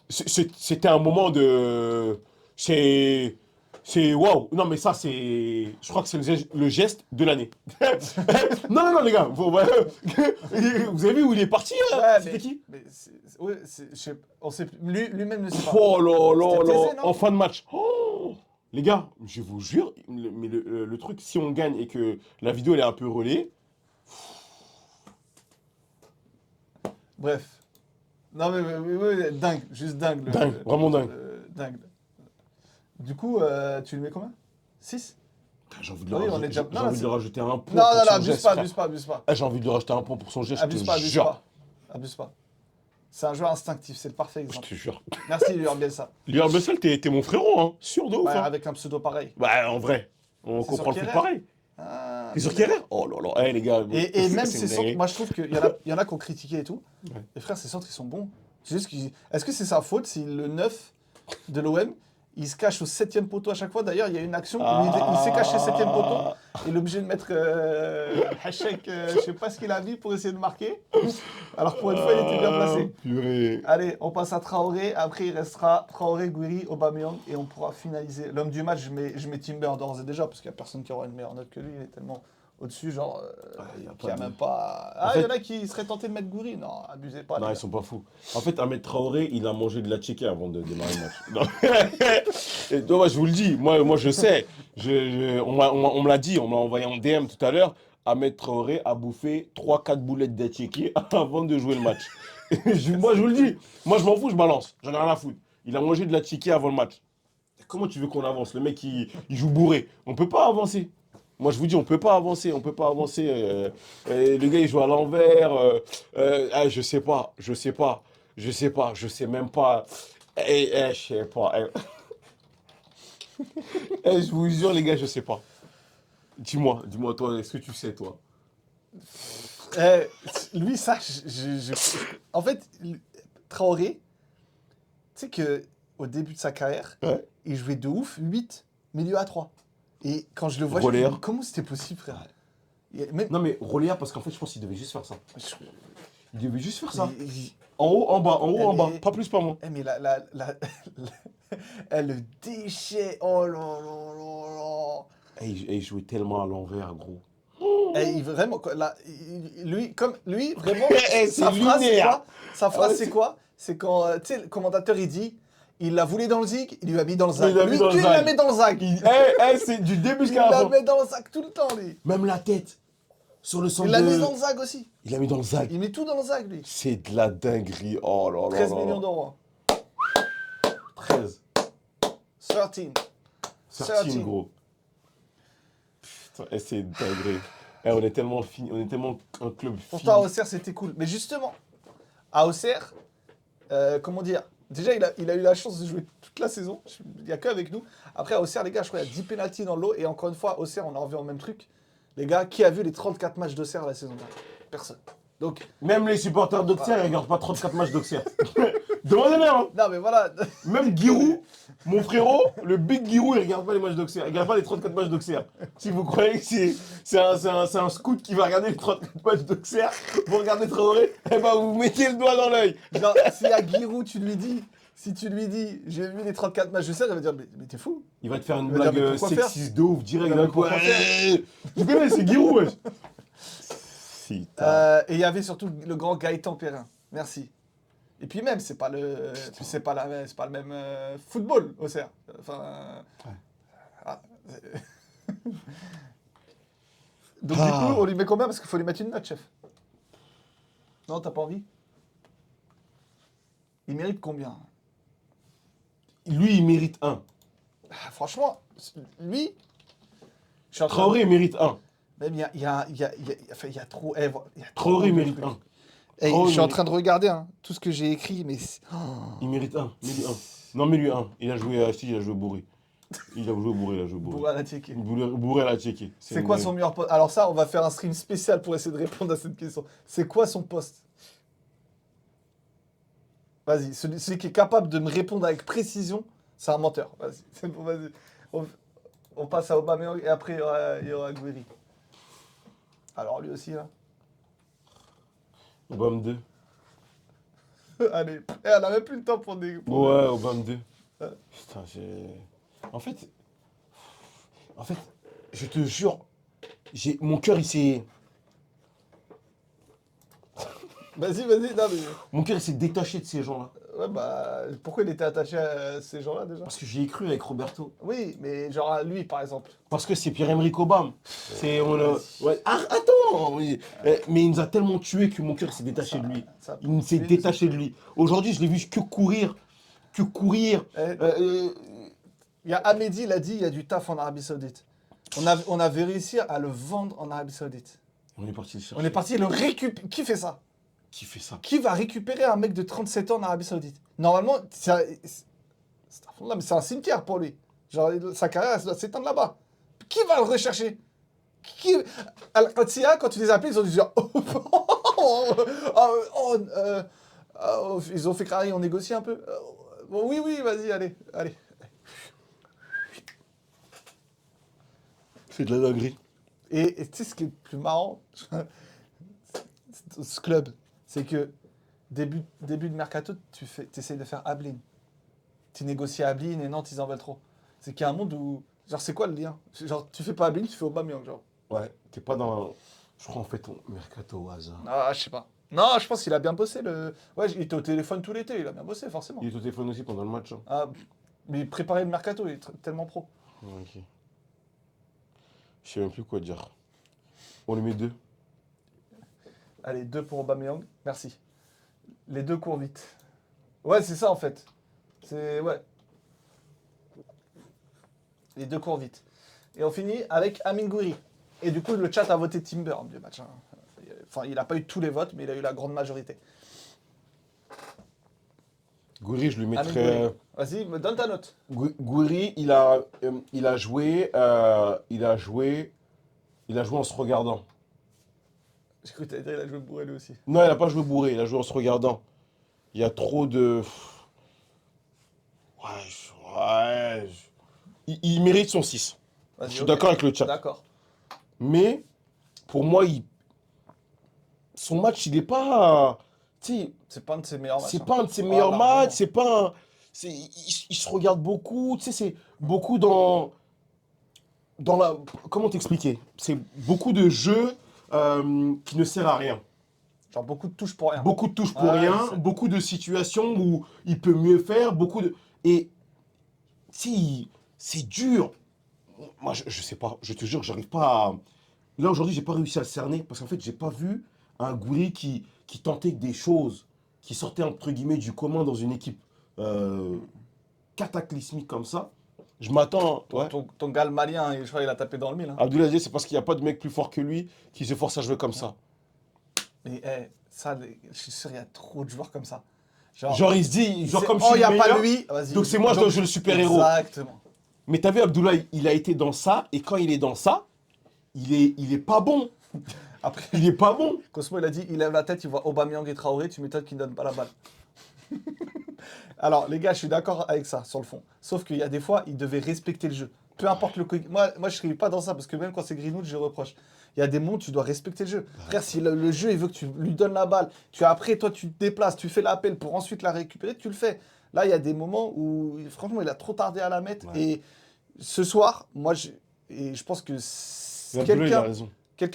C'était un moment de... C'est waouh. Non, mais ça, c'est... Je crois que c'est le geste de l'année. Non, les gars. Vous avez vu où il est parti là Ouais, C'était qui ouais, on sait plus. Lui-même ne sait pas. Oh là là C'était là. Thésée, non En fin de match. Oh les gars, je vous jure, mais le truc, si on gagne et que la vidéo elle est un peu relayée, Bref. Non, mais dingue. Juste dingue. Dingue, vraiment dingue. Dingue. Du coup, tu lui mets combien 6? j'ai envie de Oui, lui on est rajouter, déjà- j'ai non, envie de c'est- lui rajouter un point Non, pour son abuse geste, pas, frère. abuse pas. Ah, j'ai envie de lui rajouter un point pour son geste, je Abuse te pas. jure. Abuse pas. C'est un joueur instinctif, c'est le parfait Je exemple. te jure. Merci, Luan Bielsa. Lior Bessel, t'es mon frérot, hein. Sûr de ouf, Ouais, hein. avec un pseudo pareil. Ouais, en vrai. On C'est comprend le sur foot Kerrer pareil. Ah, T'es sur Kerrer Oh là là, les gars. Et même c'est ses une centres, dinguerie. moi je trouve qu'il y en a qui ont critiqué et tout. Ouais. Et frère, ses centres ils sont bons. C'est juste est-ce que c'est sa faute si le 9 de l'OM il se cache au 7ème poteau à chaque fois? D'ailleurs, il y a une action où il s'est caché 7ème poteau. Il est obligé de mettre Hachek, je sais pas ce qu'il a mis pour essayer de marquer. Alors pour une fois, il était bien placé. Purée. Allez, on passe à Traoré. Après, il restera Traoré, Gouiri, Aubameyang. Et on pourra finaliser. L'homme du match, je mets Timber d'ores et déjà, parce qu'il n'y a personne qui aura une meilleure note que lui. Il est tellement au-dessus, genre, y a qu'il n'y a pas de- même pas... Ah, En il y fait- en a qui seraient tentés de mettre Gouiri. Non, abusez pas. Non, les ils gars. sont pas fous. En fait, Ahmed Traoré, il a mangé de la tchéké avant de démarrer le match. Non. Et donc, moi, je vous le dis, moi je sais. On me l'a dit, on me l'a envoyé en DM tout à l'heure. Ahmed Traoré a bouffé 3-4 boulettes de tchéké avant de jouer le match. Moi, je vous le dis. Moi, je m'en fous, je balance. J'en ai rien à foutre. Il a mangé de la tchéké avant le match. Comment tu veux qu'on avance? Le mec, il joue bourré. On peut pas avancer. Moi, je vous dis, on peut pas avancer. Le gars, il joue à l'envers. Je sais pas. Je sais même pas. Je sais pas. Je vous jure, les gars, je sais pas. Dis-moi, toi, est-ce que tu sais, toi? Lui, ça, en fait, Traoré, tu sais qu'au début de sa carrière, Ouais. il jouait de ouf 8, milieu à 3. Et quand je le vois, je me Relayeur. dis, comment c'était possible, frère? Même, Non, mais reléa, parce qu'en fait, je pense qu'il devait juste faire ça. je- Il devait juste faire ça. il- En haut, en bas, en haut, en bas. Mais- Pas plus, pas moins. mais le déchet, oh là là là là. Il jouait tellement à l'envers, gros. Vraiment, lui, vraiment, C'est sa phrase, c'est lunaire. quoi? Sa phrase, Ouais, c'est c'est- quoi? C'est quand, tu sais, le commentateur, il dit, il l'a voulu dans le zig, il lui a mis dans le zag. Il l'a mis Lui, dans le il zag. la met dans le zag. C'est du début Il jusqu'à la la fin. met dans le zag tout le temps, lui. Même la tête. Sur le centre Il l'a de... mis dans le zag aussi. Il l'a mis dans le zag. Il met tout dans le zag, lui. C'est de la dinguerie. Oh là là 13 là là. millions d'euros. 13. 13. 13, gros. Putain, c'est une dinguerie. On est tellement fini, on est tellement un club fini. Pourtant, à Auxerre, c'était cool. Mais justement, à Auxerre, comment dire? Déjà, il a eu la chance de jouer toute la saison. Il n'y a qu'avec nous. Après, à Auxerre, les gars, je crois qu'il y a 10 pénaltys dans le lot. Et encore une fois, à Auxerre, on en revient au même truc. Les gars, qui a vu les 34 matchs d'Auxerre la saison dernière? Personne. Donc, Même les supporters d'Auxerre, ils regardent pas 34 matchs d'Auxerre. Demandez-leur, hein. non, mais voilà. Même Giroud, mon frérot, le big Giroud, il regarde pas les matchs d'Auxerre. Il regarde pas les 34 matchs d'Auxerre. Si vous croyez que c'est un scout qui va regarder les 34 matchs d'Auxerre, vous regardez Traoré, eh ben vous mettez le doigt dans l'œil. Genre, si à Giroud, tu lui dis, Si tu lui dis, j'ai vu les 34 matchs de Serre, il va dire, mais t'es fou. Il va te faire une Il va dire, blague mais pourquoi faire sexiste de ouf, direct. Il va D'un dire, coup. pourquoi faire Tu connais, c'est Giroud, wesh. Et il y avait surtout le grand Gaëtan Perrin. Merci. Et puis même, c'est pas le même football au Serre. Enfin. Ouais. Ah, donc du coup, on lui met combien? Parce qu'il faut lui mettre une note, chef. Non, t'as pas envie? Il mérite combien? Lui, il mérite 1. Ah, franchement, lui, je suis en train Traoré mérite 1. Même il y a trop. Il y a trop Traoré de mérite trucs. 1. Hey, Traoré je suis en mérite- train de regarder hein, tout ce que j'ai écrit, mais. Il mérite 1. Mets-lui 1. Non, mets-lui 1. Il a joué à il a joué bourré. Il a joué bourré, il a joué bourré. Bourra la checker. Bourré, elle a checké. C'est quoi son meilleur poste? Alors ça, on va faire un stream spécial pour essayer de répondre à cette question. C'est quoi son poste? Vas-y, celui qui est capable de me répondre avec précision, c'est un menteur. Vas-y, c'est bon, vas-y. On passe à Aubameyang et après il y aura Guéry. Alors lui aussi là. Obama 2. Allez, elle a même plus le temps pour des. Ouais, Obama 2. Ouais. Putain, En fait, je te jure, mon cœur, il s'est... Vas-y, non mais. Mon cœur, il s'est détaché de ces gens-là. Ouais, bah, pourquoi il était attaché à ces gens-là déjà? Parce que j'y ai cru avec Roberto. Oui, mais genre à lui par exemple. Parce que c'est Pierre-Emerick Aubame. Ouais. Ah, attends mais il nous a tellement tués que mon cœur s'est détaché de lui. Ça- Il s'est détaché de lui. Aujourd'hui, je l'ai vu que courir. Que courir. Eh, il y a Amédi, il a dit il y a du taf en Arabie Saoudite. On avait réussi à le vendre en Arabie Saoudite. On est parti le chercher. On est parti le récupérer. Qui fait ça? Qui fait ça? Qui va récupérer un mec de 37 ans en Arabie Saoudite? Normalement, c'est un cimetière pour lui. Genre, sa carrière, elle doit s'éteindre là-bas. Qui va le rechercher? Al-Qadsiya, quand tu les appelles, ils ont dit genre, ils ont fait carré, on négocie un peu. Bon, oui, vas-y, allez. C'est de la dinguerie. Et tu sais ce qui est le plus marrant, ce club, c'est que début de mercato, tu essayes de faire Ablin. Tu négocies Ablin et Nantes, ils en veulent trop. C'est qu'il y a un monde où, genre, c'est quoi le lien? Genre, tu fais pas Ablin, tu fais Aubameyang, genre. Ouais, t'es pas dans... Je crois en fait ton mercato au hasard. Ah, je sais pas. Non, je pense qu'il a bien bossé. Ouais, il était au téléphone tout l'été, il a bien bossé, forcément. Il est au téléphone aussi pendant le match. Hein. Ah, mais préparer le mercato, il est tellement pro. Ouais, ok. Je sais même plus quoi dire. On les met 2. Allez, 2 pour Aubameyang, merci. Les 2 courent vite. Ouais, c'est ça en fait. Ouais. Les 2 courent vite. Et on finit avec Amine Gouiri. Et du coup, le chat a voté Timber du match. Hein. Enfin, il n'a pas eu tous les votes, mais il a eu la grande majorité. Gouiri, je lui Amine mettrais... Gouiri. Vas-y, me donne ta note. Gouiri, il a joué en se regardant. J'ai cru que t'allais dire il a joué bourré lui aussi. Non, il n'a pas joué bourré, il a joué en se regardant. Il y a trop de... Il mérite son 6. Je Vas-y, suis ok. d'accord avec le chat. D'accord. Mais, pour moi, son match, il n'est pas... Tu sais, C'est pas un de ses meilleurs matchs. c'est hein. pas un de ses meilleurs largement. matchs, c'est pas un... il se regarde beaucoup, tu sais, c'est beaucoup dans la... Comment t'expliquer? C'est beaucoup de jeux qui ne servent à rien. Genre beaucoup de touches pour rien. Beaucoup de touches pour Ouais, rien, c'est- beaucoup de situations où il peut mieux faire, beaucoup de... Et si c'est dur. Moi, je sais pas, je te jure, j'arrive pas à... Là, aujourd'hui, j'ai pas réussi à le cerner parce qu'en fait, j'ai pas vu un Gouiri qui tentait des choses, qui sortait entre guillemets du commun dans une équipe cataclysmique comme ça. Je m'attends... Ouais. Ton gars le malien, je crois qu'il a tapé dans le mille. Hein. Abdoulaye, c'est parce qu'il n'y a pas de mec plus fort que lui qui se force à jouer comme ça. Mais ça, je suis sûr, il y a trop de joueurs comme ça. Genre, il se dit, genre c'est- comme je oh, suis il n'y le a pas meilleur, lui. Vas-y. donc c'est moi, je dois jouer le super-héros. Exactement. Mais t'as vu, Abdoulaye, il a été dans ça, et quand il est dans ça, il est pas bon. Après, Il est pas bon. Cosmo, il a dit, il lève la tête, il voit Aubameyang et Traoré, tu m'étonnes qu'il ne donne pas la balle. Alors, les gars, je suis d'accord avec ça, sur le fond. Sauf qu'il y a des fois, il devait respecter le jeu. Peu importe le coéquipier. Moi, je ne serais pas dans ça, parce que même quand c'est Greenwood, je reproche. Il y a des moments où tu dois respecter le jeu. Frère, si le jeu, il veut que tu lui donnes la balle, après, toi, tu te déplaces, tu fais l'appel pour ensuite la récupérer, tu le fais. Là, il y a des moments où, franchement, il a trop tardé à la mettre. Ouais. Et ce soir, et je pense que Abdullah, il a quelqu'un raison.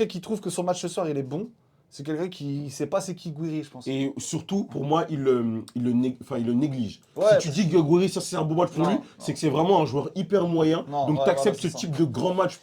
qui trouve que son match ce soir, il est bon, c'est quelqu'un qui ne sait pas c'est qui Guiri, je pense. Et surtout, pour moi, il le néglige. Ouais, Si tu dis que Gouiri, ça c'est un bon match pour Non, lui, non. c'est que c'est vraiment un joueur hyper moyen. Non, Donc ouais, tu acceptes voilà, ce c'est type de grands matchs,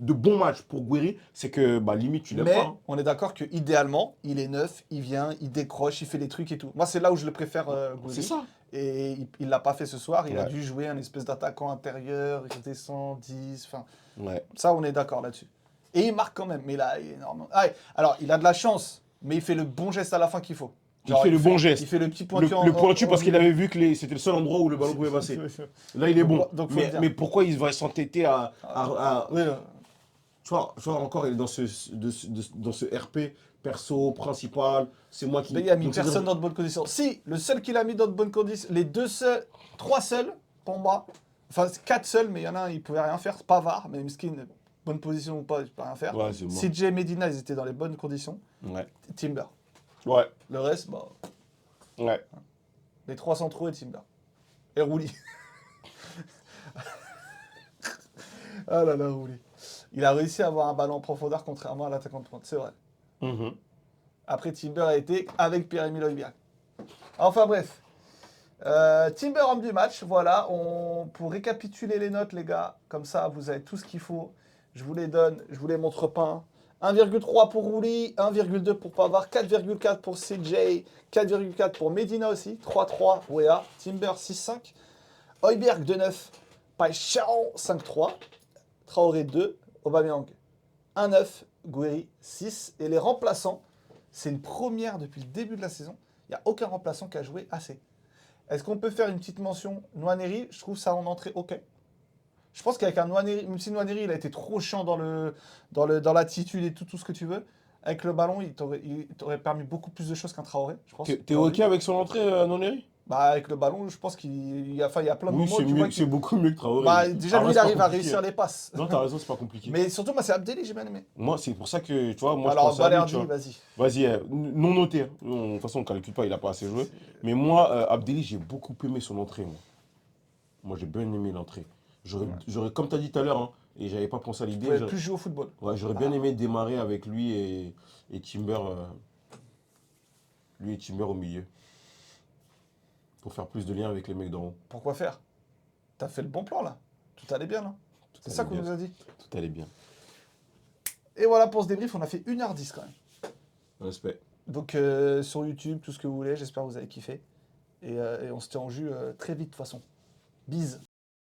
de bons matchs pour Gouiri, c'est que bah, limite tu l'aimes Mais pas. Hein. on est d'accord que idéalement, il est neuf, il vient, il décroche, il fait des trucs et tout. Moi, c'est là où je le préfère, Guiri. C'est ça. Et il l'a pas fait ce soir. Il a Ouais. dû jouer un espèce d'attaquant intérieur, il redescend 10. Enfin, Ouais. ça, on est d'accord là-dessus. Et il marque quand même. Mais là, il est énormément. Ah, ouais. Alors, il a de la chance, mais il fait le bon geste à la fin qu'il faut. Il fait le bon geste. Il fait le petit Le, pointu le pointu parce qu'il avait vu que c'était le seul endroit où le ballon pouvait passer. Là, il est bon. Donc, faut le dire. Mais pourquoi il va s'entêter Oui, tu vois, encore, il est dans dans ce RP perso, principal. C'est moi qui. mais il a mis Donc, personne dans de bonnes conditions. Si, le seul qu'il a mis dans de bonnes conditions, les trois seuls, pour moi, enfin 4 seuls, mais il y en a un, il pouvait rien faire, c'est Pavard, mais Miskin, bonne position ou pas, il peut rien faire. Ouais, c'est moi. CJ et Medina, ils étaient dans les bonnes conditions. Ouais. Timber. Ouais. Le reste, bah, Ouais. les 3 centraux et Timber. Et Rouli. Ah là là, Rouli. Il a réussi à avoir un ballon en profondeur contrairement à l'attaquant de pointe, c'est vrai. Mhm. Après, Timber a été avec Pierre-Emile Højbjerg. Enfin bref. Timber homme du match, voilà. Pour récapituler les notes, les gars, comme ça, vous avez tout ce qu'il faut. Je vous les donne, je vous les montre pas. 1,3 pour Rouli, 1,2 pour Pavard, 4,4 pour CJ, 4,4 pour Medina aussi, 3,3 Wea, Timber 6,5, Højbjerg 2,9, Paixão 5,3, Traoré 2, Aubameyang 1,9, Guiri 6. Et les remplaçants, c'est une première depuis le début de la saison. Il n'y a aucun remplaçant qui a joué assez. Est-ce qu'on peut faire une petite mention Nwaneri, je trouve ça en entrée ok. Je pense qu'avec un Nwaneri, même si Nwaneri il a été trop chiant dans l'attitude et tout ce que tu veux, avec le ballon, il t'aurait permis beaucoup plus de choses qu'un Traoré, je pense. T'es OK avec son entrée, Noneri? Bah, avec le ballon, je pense qu'il y a plein de Oui, moments c'est tu vois c'est beaucoup mieux que Traoré. bah, déjà, lui, il c'est pas arrive à compliqué. réussir les passes. Non, t'as raison, c'est pas compliqué. Mais surtout, moi, c'est Abdelli, j'ai bien aimé. Moi, c'est pour ça que, tu vois, moi, Alors, je pense à lui, Balerdi, tu vois. vas-y. Vas-y, non noté. Hein. De toute façon, on ne calcule pas, il n'a pas assez joué. Mais moi, Abdelli, j'ai beaucoup aimé son entrée. Moi j'ai bien aimé l'entrée. Comme tu as dit tout à l'heure, hein, et j'avais pas pensé à Il l'idée, pouvait plus jouer au football. ouais, j'aurais bien aimé démarrer avec lui et Timber, lui et Timber au milieu. Pour faire plus de liens avec les mecs d'en haut. Pourquoi faire? T'as fait le bon plan, là. Tout allait bien, là. C'est allait ça qu'on bien. nous a dit. Tout allait bien. Et voilà pour ce débrief, on a fait 1h10 quand même. Respect. Donc sur YouTube, tout ce que vous voulez, j'espère que vous avez kiffé. Et on se tient en jus très vite de toute façon. Bise.